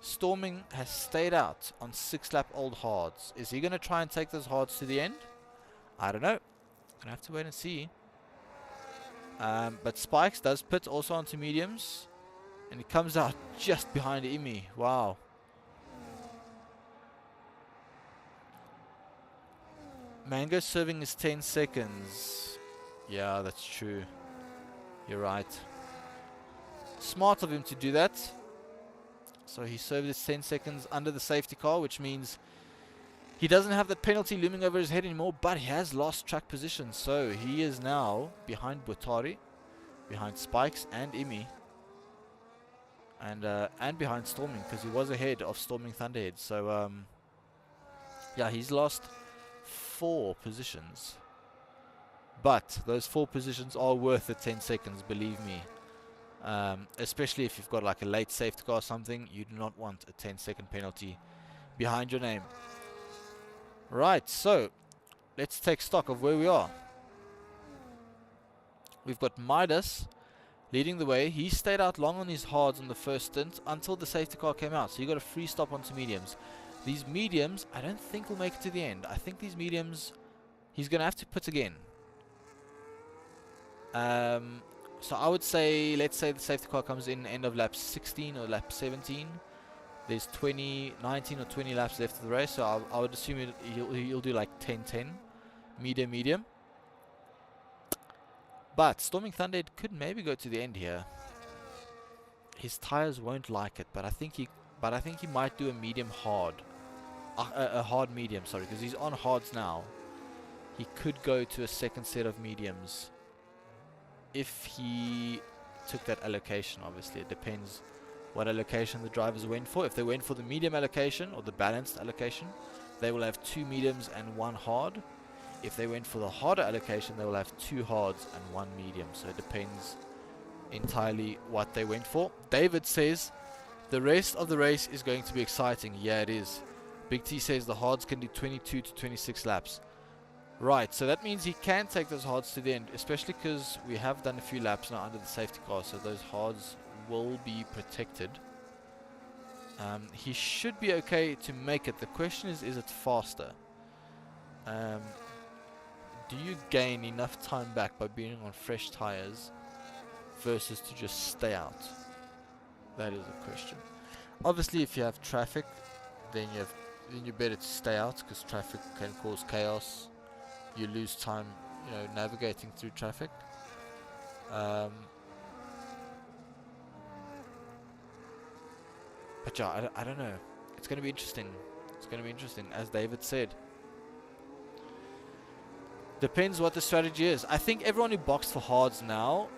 S1: Storming has stayed out on 6-lap-old hards. Is he going to try and take those hards to the end? I don't know. Gonna have to wait and see. But Spikes does pit also onto mediums. And he comes out just behind Imi. Wow. Mango serving is 10 seconds. Yeah, that's true. You're right. Smart of him to do that. So he served his 10 seconds under the safety car, which means he doesn't have the penalty looming over his head anymore, but he has lost track position. So he is now behind Butari, behind Spikes and Imi, and behind Storming, because he was ahead of Storming Thunderhead. So yeah, he's lost 4 positions. But those 4 positions are worth the 10 seconds, believe me. Especially if you've got like a late safety car or something, you do not want a 10-second penalty behind your name. Right, so let's take stock of where we are. We've got Midas leading the way. He stayed out long on his hards on the first stint until the safety car came out. So you got a free stop onto mediums. These mediums, I don't think will make it to the end. I think these mediums, he's going to have to put again. So I would say, let's say the safety car comes in end of lap 16 or lap 17. There's 19 or 20 laps left of the race, so I would assume he'll do like 10-10, medium. But Storming Thunderhead could maybe go to the end here. His tires won't like it, but I think he might do a medium hard, a hard medium. Sorry, because he's on hards now. He could go to a second set of mediums if he took that allocation. Obviously, it depends what allocation the drivers went for. If they went for the medium allocation or the balanced allocation, they will have 2 mediums and 1 hard. If they went for the harder allocation, they will have 2 hards and 1 medium. So it depends entirely what they went for. David says the rest of the race is going to be exciting. Yeah, it is. Big T says the hards can do 22 to 26 laps. Right, so that means he can take those hards to the end, especially because we have done a few laps now under the safety car, so those hards will be protected. He should be okay to make it. The question is it faster? Do you gain enough time back by being on fresh tires versus to just stay out? That is a question. Obviously, if you have traffic, then you're better to stay out, because traffic can cause chaos. You lose time, navigating through traffic. But yeah, I don't know. It's going to be interesting. It's going to be interesting, as David said. Depends what the strategy is. I think everyone who boxed for hards now,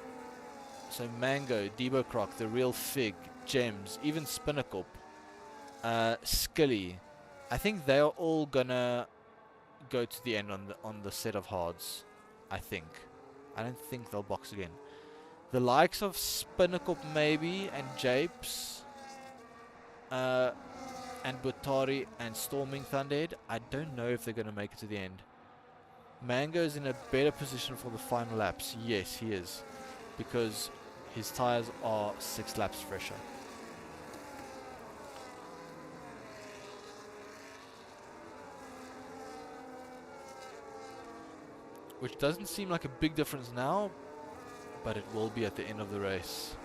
S1: so Mango, Debo Croc, The Real Fig, Gems, even Spinnacorp, Skilly, I think they are all gonna go to the end on the set of hards. I don't think they'll box again. The likes of Spinnacorp maybe, and Japes, and Butari and Storming Thunderhead, I don't know if they're gonna make it to the end. Mango's in a better position for the final laps. Yes, he is, because his tires are 6 laps fresher. Which doesn't seem like a big difference now, but it will be at the end of the race.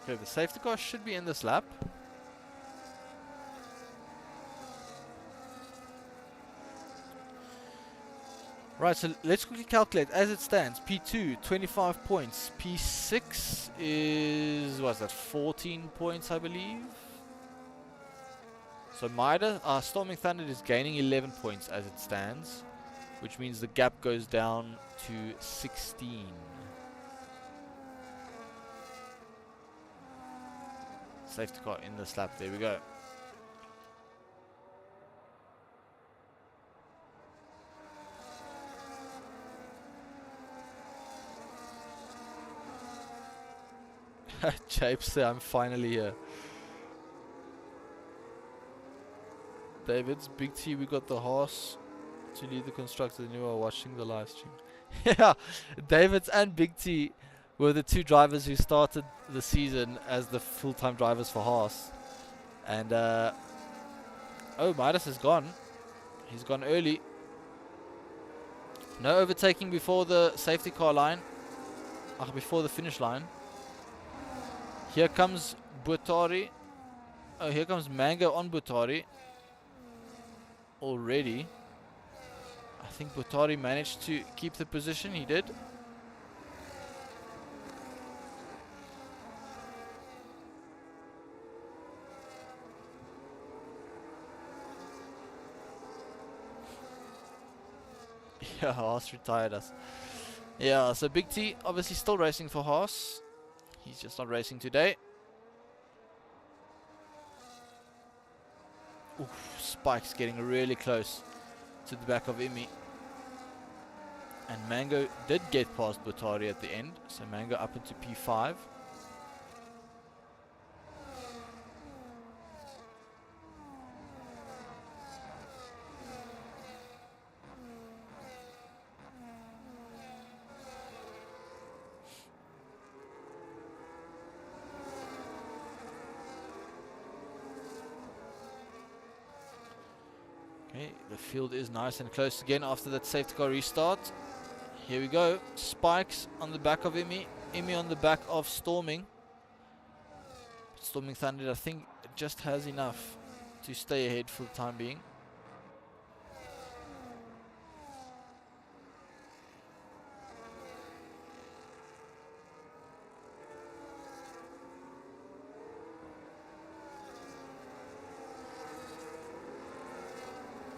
S1: Okay, the safety car should be in this lap. Right, so let's quickly calculate as it stands. P2, 25 points. P6 is, what's that, 14 points, I believe? So Storming Thunder is gaining 11 points as it stands, which means the gap goes down to 16. Safety car in this lap, there we go. Japes, I'm finally here. David's Big T, we got the horse to lead the constructor, and you are watching the live stream. Yeah, David's and Big T were the two drivers who started the season as the full-time drivers for Haas. And oh, Midas is gone. He's gone early. No overtaking before the safety car line. Before the finish line. Here comes Butari. Oh, here comes Mango on Butari. Already. I think Butari managed to keep the position. He did. Yeah, Haas retired us. Yeah, so Big T obviously still racing for Haas. He's just not racing today. Oof, Spike's getting really close to the back of Imi. And Mango did get past Butari at the end. So Mango up into P5. Okay, the field is nice and close again after that safety car restart. Here we go. Spikes on the back of Imi. Imi on the back of Storming. Storming Thunder, I think, just has enough to stay ahead for the time being.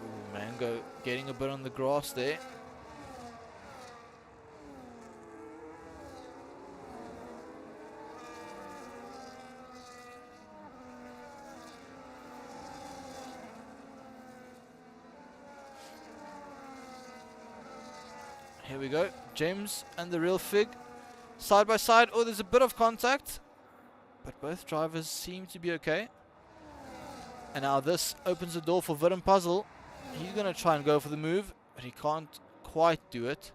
S1: Ooh, Mango getting a bit on the grass there. Here we go. James and the Real Fig side by side. Oh, there's a bit of contact, but both drivers seem to be okay. And now this opens the door for Viren Puzzle. He's going to try and go for the move, but he can't quite do it.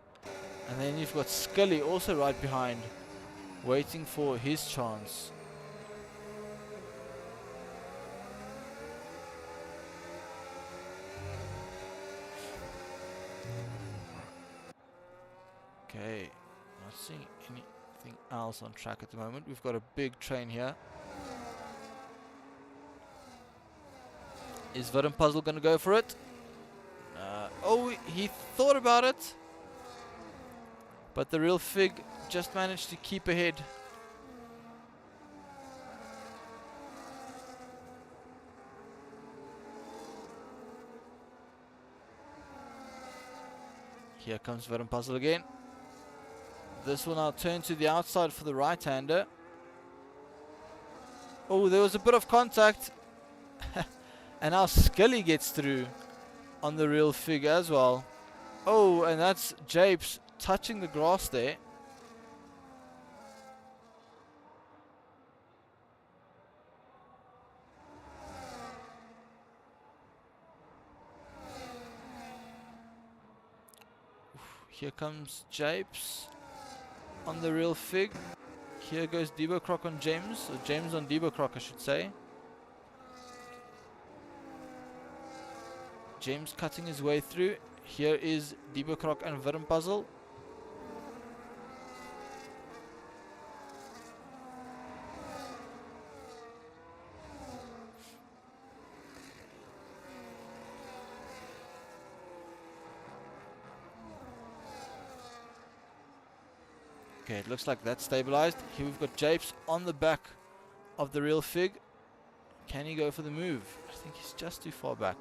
S1: And then you've got Scully also right behind, waiting for his chance. Okay, not seeing anything else on track at the moment. We've got a big train here. Is Viren Puzzle going to go for it? Oh, he thought about it. But the Real Fig just managed to keep ahead. Here comes Viren Puzzle again. This will now turn to the outside for the right-hander. Oh, there was a bit of contact. And now Scully gets through on the Real Fig as well. Oh, and that's Japes touching the grass there. Here comes Japes on the Real Fig. Here goes Debo Croc on James, or James on Debo Croc, I should say. James cutting his way through. Here is Debo Croc and Viren Puzzle. Okay, it looks like that's stabilized. Here we've got Japes on the back of the Real Fig. Can he go for the move? I think he's just too far back.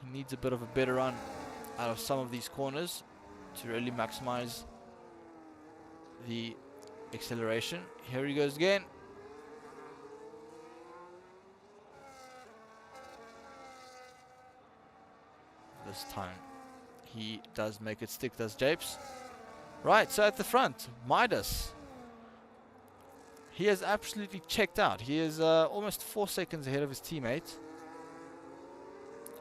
S1: He needs a bit of a better run out of some of these corners to really maximize the acceleration. Here he goes again. This time he does make it stick, does Japes. Right, so at the front, Midas. He has absolutely checked out. He is almost 4 seconds ahead of his teammate.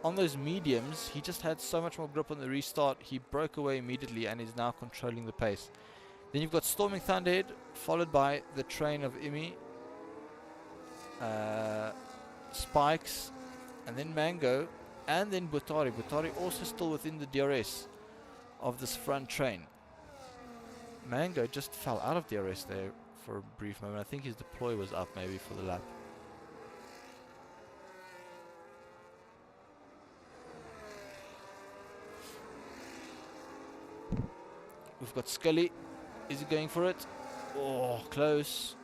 S1: On those mediums, he just had so much more grip on the restart. He broke away immediately and is now controlling the pace. Then you've got Storming Thunderhead, followed by the train of Imi, Spikes, and then Mango, and then Butari. Butari also still within the DRS of this front train. Mango just fell out of DRS there for a brief moment. I think his deploy was up maybe for the lap. We've got Scully. Is he going for it? Oh, close.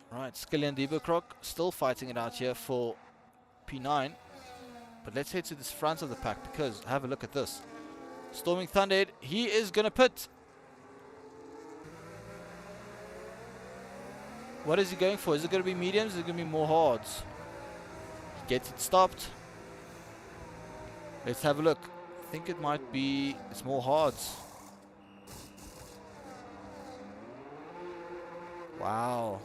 S1: Right, Scully and Debocroc still fighting it out here for P9. But let's head to this front of the pack because have a look at this. Storming Thunderhead, he is going to pit. What is he going for? Is it going to be mediums? Is it going to be more hards? He gets it stopped. Let's have a look. I think it might be, it's more hards. Wow.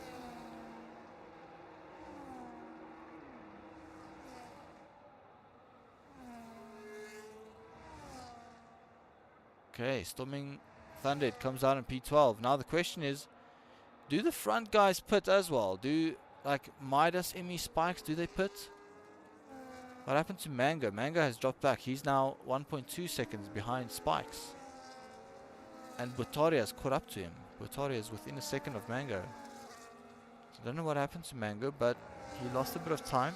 S1: Okay, Storming Thunderhead comes out in P12. Now the question is, do the front guys pit as well? Do, like, Midas, Emmy, Spikes, do they pit? What happened to Mango? Mango has dropped back. He's now 1.2 seconds behind Spikes. And Butari has caught up to him. Butari is within a second of Mango. So I don't know what happened to Mango, but he lost a bit of time.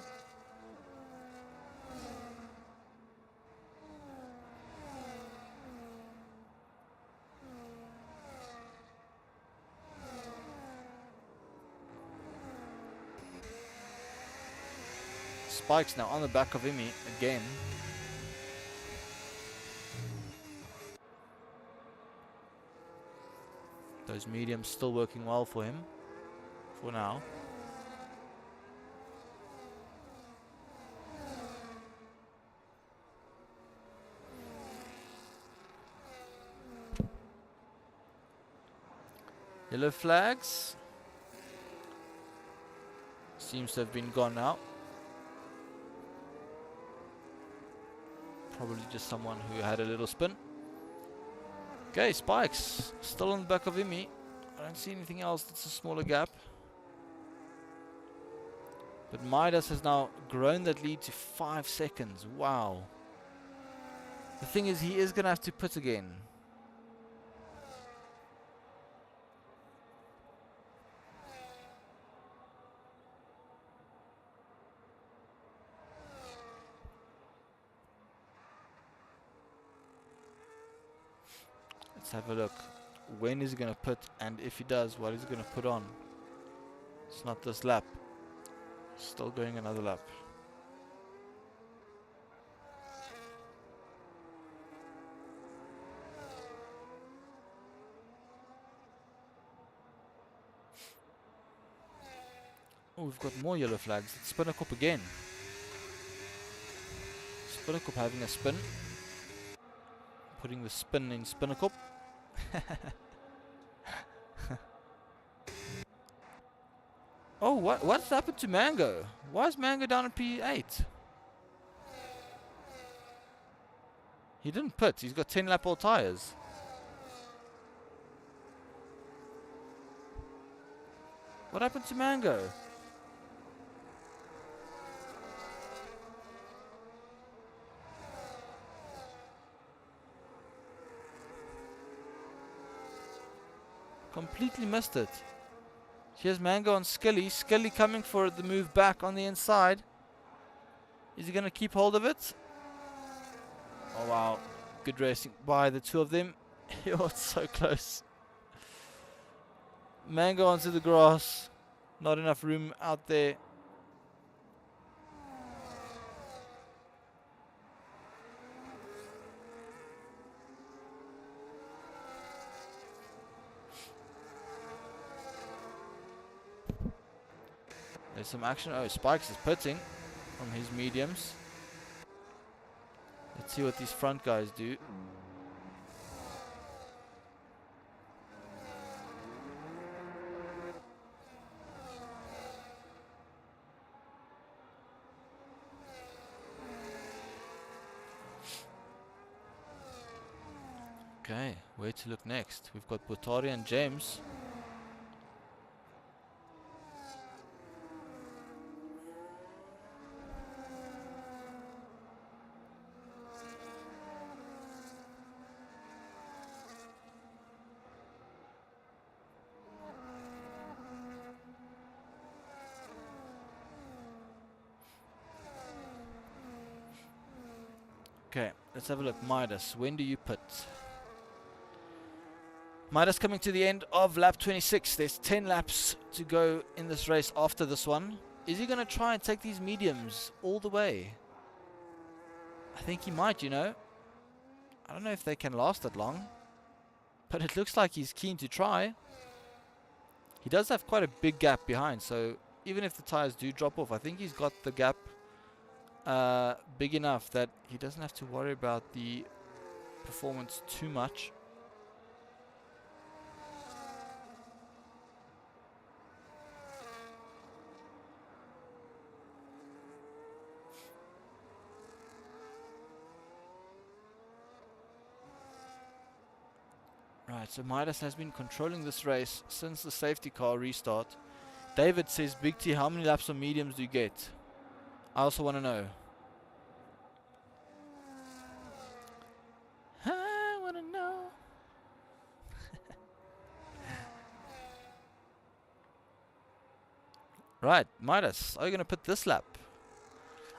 S1: Spikes now on the back of Imi again. Those mediums still working well for him for now. Yellow flags seems to have been gone now. Probably just someone who had a little spin. Okay, Spikes still on the back of Imi. I don't see anything else that's a smaller gap. But Midas has now grown that lead to 5 seconds. Wow. The thing is, he is going to have to pit again. Let's have a look. When is he going to put, and if he does, what is he going to put on? It's not this lap. Still going another lap. Oh, we've got more yellow flags. It's Spinnercup again. Spinnercup having a spin. Putting the spin in Spinnercup. Oh, what's happened to Mango? Why is Mango down at P8? He didn't pit. He's got 10 lap all tires. What happened to Mango? Completely missed it. Here's Mango on Skelly. Skelly coming for the move back on the inside. Is he going to keep hold of it? Oh, wow. Good racing by the two of them. Oh, it's so close. Mango onto the grass. Not enough room out there. There's some action. Oh, Spikes is pitting from his mediums. Let's see what these front guys do. Okay, where to look next? We've got Butari and James. Okay, let's have a look. Midas, when do you put? Midas coming to the end of lap 26. There's 10 laps to go in this race after this one. Is he going to try and take these mediums all the way? I think he might, you know. I don't know if they can last that long, but it looks like he's keen to try. He does have quite a big gap behind, so even if the tires do drop off, I think he's got the gap big enough that he doesn't have to worry about the performance too much. Right, so Midas has been controlling this race since the safety car restart. David says, Big T, how many laps of mediums do you get? I also want to know. I want to know. Right, Midas, are you going to put this lap?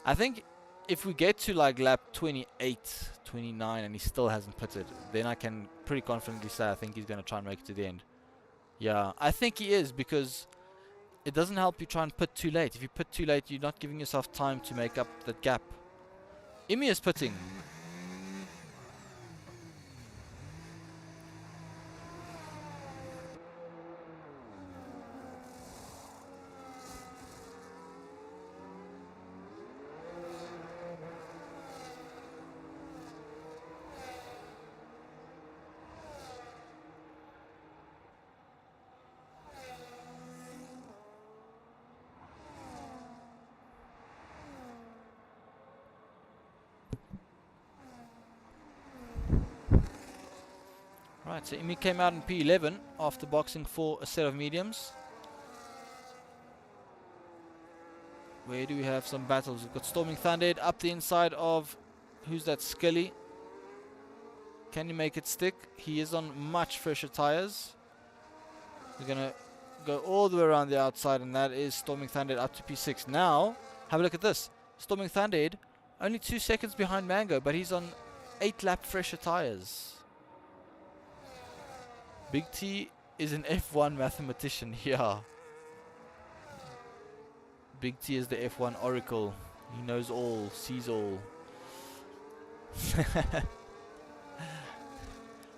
S1: I think if we get to like lap 28, 29 and he still hasn't put it, then I can pretty confidently say I think he's going to try and make it to the end. Yeah, I think he is, because it doesn't help you try and put too late. If you put too late, you're not giving yourself time to make up that gap. Imi is putting. Right, so Imi came out in P11 after boxing for a set of mediums. Where do we have some battles? We've got Storming Thunderhead up the inside of, who's that, Skelly? Can he make it stick? He is on much fresher tires. We're going to go all the way around the outside, and that is Storming Thunderhead up to P6. Now, have a look at this. Storming Thunderhead, only 2 seconds behind Mango, but he's on 8 lap fresher tires. Big T is an F1 mathematician here. Big T is the F1 oracle. He knows all, sees all.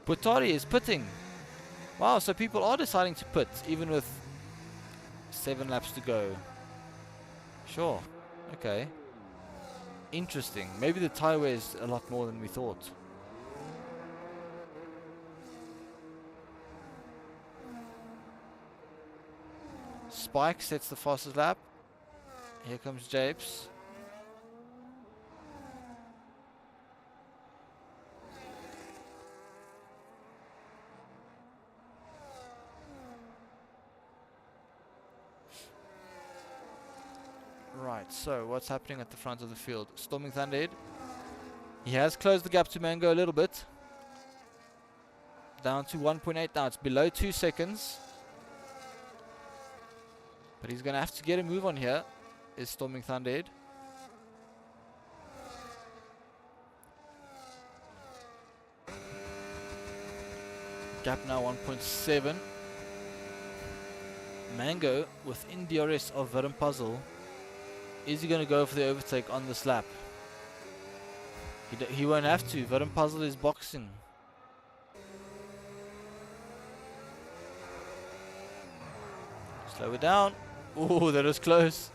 S1: Butari is putting. Wow, so people are deciding to put, even with 7 laps to go. Sure. Okay. Interesting. Maybe the tire wear is a lot more than we thought. Spike sets the fastest lap. Here comes Japes. Right, so what's happening at the front of the field? Storming Thunderhead. He has closed the gap to Mango a little bit. Down to 1.8 now. It's below 2 seconds. But he's going to have to get a move on here, is Storming Thunderhead. Gap now 1.7. Mango within DRS of Venom Puzzle. Is he going to go for the overtake on this lap? He won't have to. Venom Puzzle is boxing. Slow it down. Oh, that is close.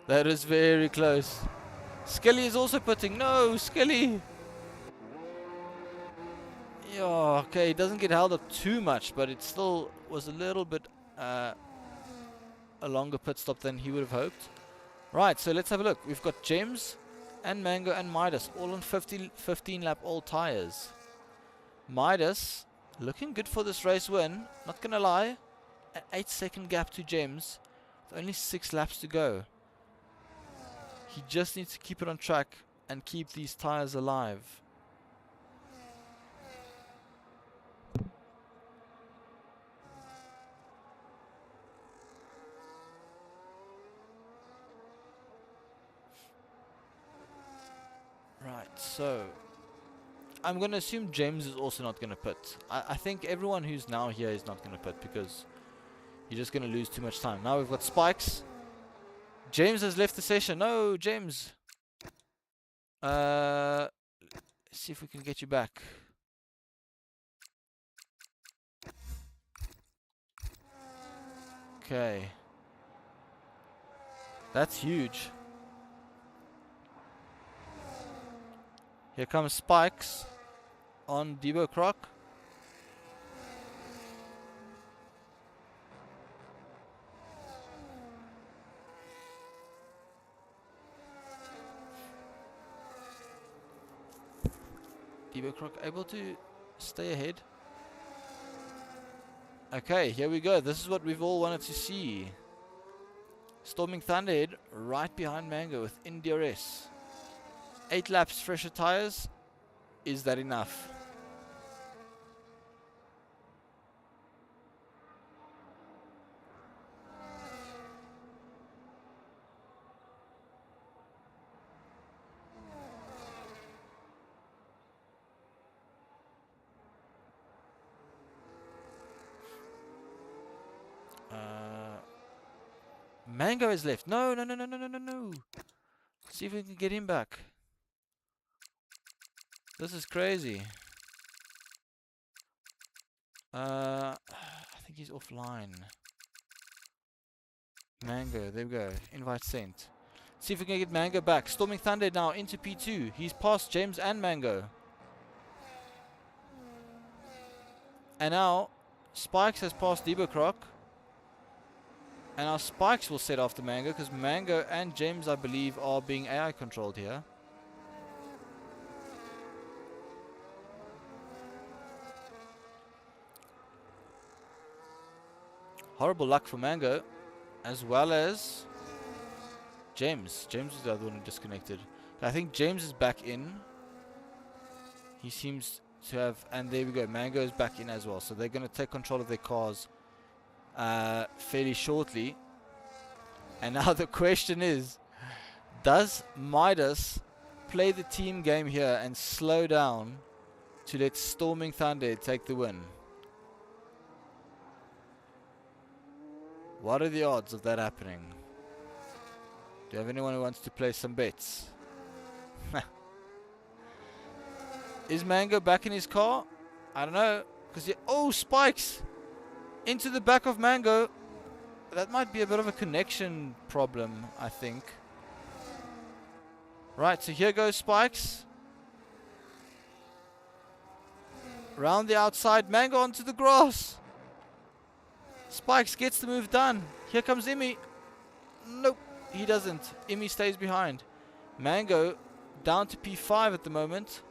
S1: That is very close. Skilly is also putting. No, Skilly. Yeah, okay, it doesn't get held up too much, but it still was a little bit a longer pit stop than he would have hoped. Right, so let's have a look. We've got James and Mango and Midas all on 15 lap all tires. Midas looking good for this race win. Not gonna lie, an 8-second gap to James. With only 6 laps to go. He just needs to keep it on track and keep these tires alive. Right, so I'm going to assume James is also not going to pit. I think everyone who's now here is not going to pit because you're just going to lose too much time. Now we've got Spikes. James has left the session. No, James. Let's see if we can get you back. Okay. That's huge. Here comes Spikes on Debo Croc. Debo Croc able to stay ahead. Okay, here we go. This is what we've all wanted to see. Storming Thunderhead right behind Mango with DRS. 8 laps, fresher tires. Is that enough? Mango is left. No, no, no, no, no, no, no, no. See if we can get him back. This is crazy. I think he's offline. Mango, there we go. Invite sent. See if we can get Mango back. Storming Thunder now into P2. He's past James and Mango. And now Spikes has passed Debo Croc. And our Spikes will set after Mango because Mango and James, I believe, are being AI controlled here. Horrible luck for Mango, as well as James. James is the other one who disconnected. I think James is back in. He seems to have, and there we go. Mango is back in as well. So they're going to take control of their cars fairly shortly. And now the question is, does Midas play the team game here and slow down to let Storming Thunder take the win? What are the odds of that happening? Do you have anyone who wants to play some bets? Is Mango back in his car? I don't know. Because oh, Spikes! Into the back of Mango. That might be a bit of a connection problem, I think. Right, so here goes Spikes. Round the outside. Mango onto the grass. Spikes gets the move done. Here comes Imi. Nope, he doesn't. Imi stays behind. Mango down to P5 at the moment.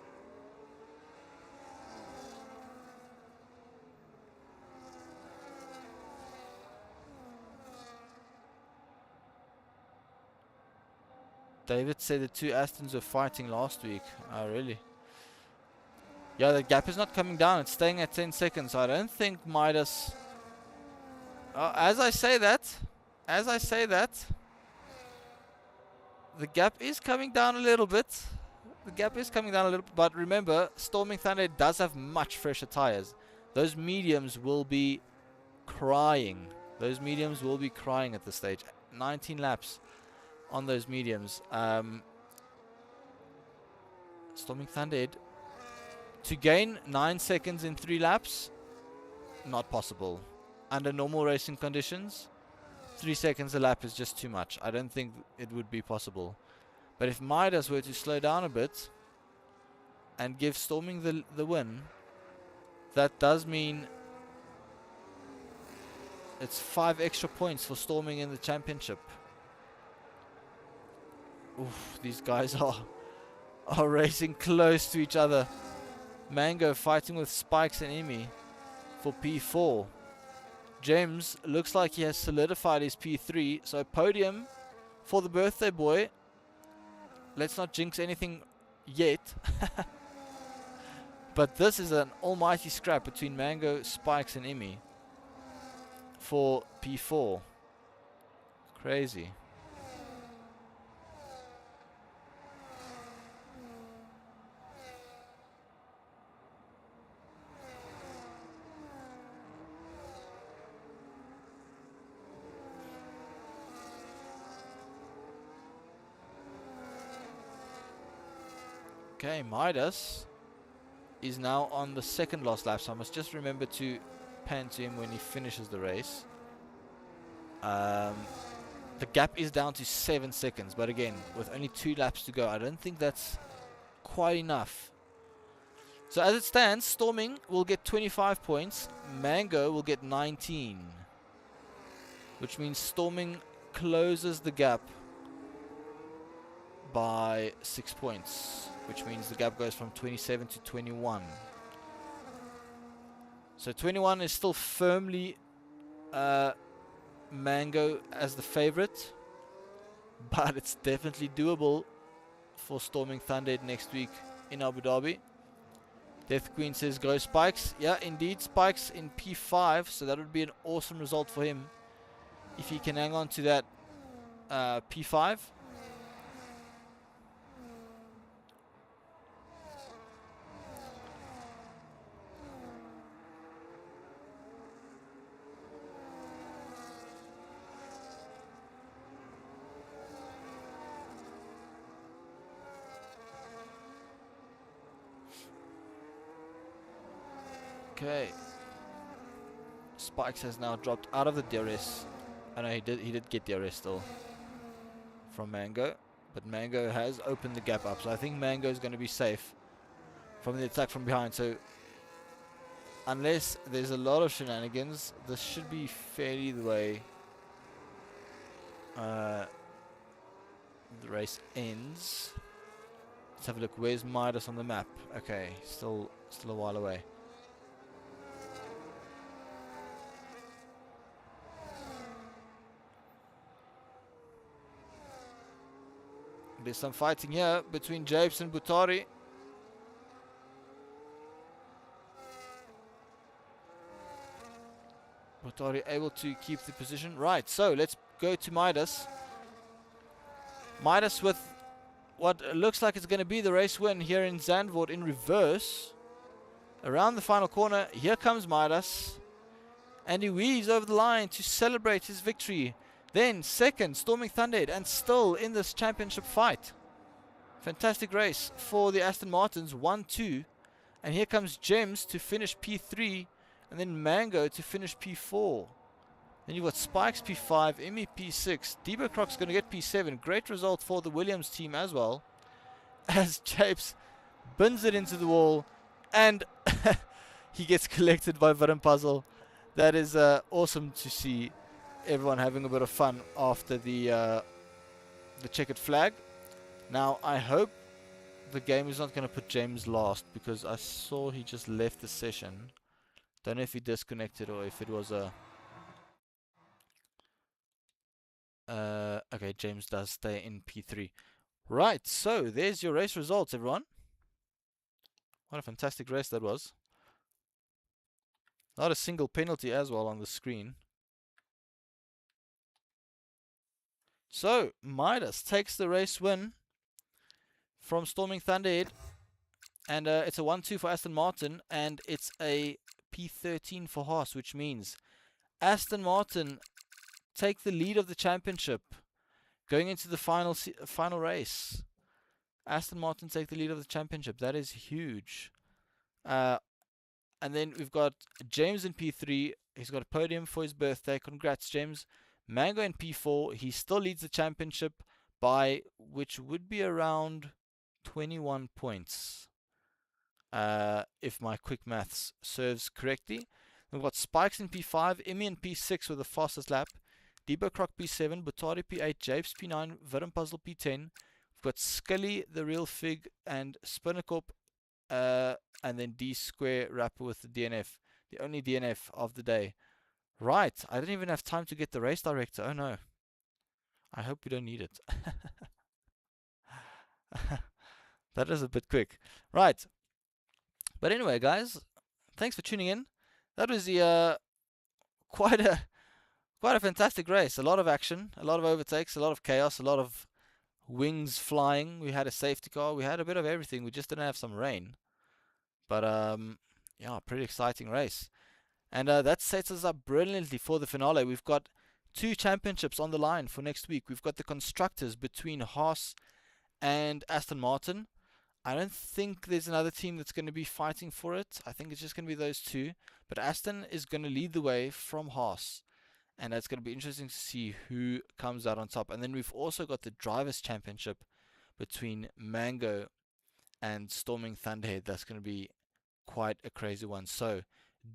S1: David said the two S10s were fighting last week. Oh, really? Yeah, the gap is not coming down. It's staying at 10 seconds. So I don't think Midas... as I say that, the gap is coming down a little bit. But remember, Storming Thunder does have much fresher tires. Those mediums will be crying Those mediums will be crying at this stage. 19 laps on those mediums. Storming Thundered. To gain 9 seconds in 3 laps, not possible. Under normal racing conditions, 3 seconds a lap is just too much. I don't think it would be possible. But if Midas were to slow down a bit and give Storming the win, that does mean it's 5 extra points for Storming in the championship. Oof, these guys are racing close to each other. Mango fighting with Spikes and Emmy for P4. James looks like he has solidified his P3, so podium for the birthday boy. Let's not jinx anything yet. But this is an almighty scrap between Mango, Spikes and Emmy for P4. Crazy. Okay, Midas is now on the second last lap, so I must just remember to pan to him when he finishes the race. The gap is down to 7 seconds, but again, with only 2 laps to go, I don't think that's quite enough. So as it stands, Storming will get 25 points, Mango will get 19, which means Storming closes the gap by 6 points, which means the gap goes from 27 to 21. So 21 is still firmly Mango as the favorite, but it's definitely doable for Storming Thunder next week in Abu Dhabi. Death Queen says go Spikes. Yeah, indeed, Spikes in P5, so that would be an awesome result for him if he can hang on to that P5. Okay. Spikes has now dropped out of the DRS. I know he did get DRS still from Mango, but Mango has opened the gap up, so I think Mango is going to be safe from the attack from behind. So unless there's a lot of shenanigans, this should be fairly the way the race ends. Let's have a look. Where's Midas on the map? Okay, still a while away. There's some fighting here between Japes and Butari. Butari able to keep the position. Right, so let's go to Midas. Midas with what looks like it's going to be the race win here in Zandvoort in reverse. Around the final corner, here comes Midas. And he weaves over the line to celebrate his victory. Then second, Storming Thunder, and still in this championship fight. Fantastic race for the Aston Martins, 1-2. And here comes Gems to finish P3, and then Mango to finish P4. Then you've got Spikes P5, Emmy P6, Debo Croc's going to get P7. Great result for the Williams team as well. As Japes bins it into the wall, and he gets collected by Vidim Puzzle. That is awesome to see. Everyone having a bit of fun after the checkered flag. Now I hope the game is not going to put James last, because I saw he just left the session. Don't know if he disconnected or if it was a okay, James does stay in P3. Right, so there's your race results, everyone. What a fantastic race that was. Not a single penalty as well on the screen. So, Midas takes the race win from Storming Thunderhead. And it's a 1-2 for Aston Martin. And it's a P13 for Haas, which means Aston Martin take the lead of the championship going into the final race. Aston Martin take the lead of the championship. That is huge. And then we've got James in P3. He's got a podium for his birthday. Congrats, James. Mango in P4. He still leads the championship by, which would be around 21 points. If my quick maths serves correctly. We've got Spikes in P5. Emmy in P6 with the fastest lap. Debo Croc P7. Butari P8. Japes P9. Vidim Puzzle P10. We've got Scully, the Real Fig, and Spinnercorp, and then D Square Rapper with the DNF. The only DNF of the day. Right, I didn't even have time to get the race director. Oh no. I hope we don't need it. That is a bit quick. Right. But anyway, guys, thanks for tuning in. That was the quite a fantastic race. A lot of action, a lot of overtakes, a lot of chaos, a lot of wings flying. We had a safety car. We had a bit of everything. We just didn't have some rain. But yeah, pretty exciting race. And that sets us up brilliantly for the finale. We've got 2 championships on the line for next week. We've got the constructors between Haas and Aston Martin. I don't think there's another team that's going to be fighting for it. I think it's just going to be those 2. But Aston is going to lead the way from Haas. And it's going to be interesting to see who comes out on top. And then we've also got the Drivers' Championship between Mango and Storming Thunderhead. That's going to be quite a crazy one. So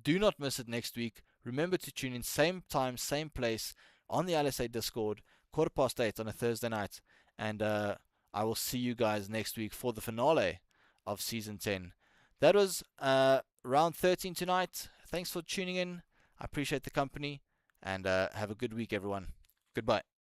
S1: do not miss it next week. Remember to tune in same time, same place on the LSA Discord, 8:15 on a Thursday night. And I will see you guys next week for the finale of Season 10. That was round 13 tonight. Thanks for tuning in. I appreciate the company. And have a good week, everyone. Goodbye.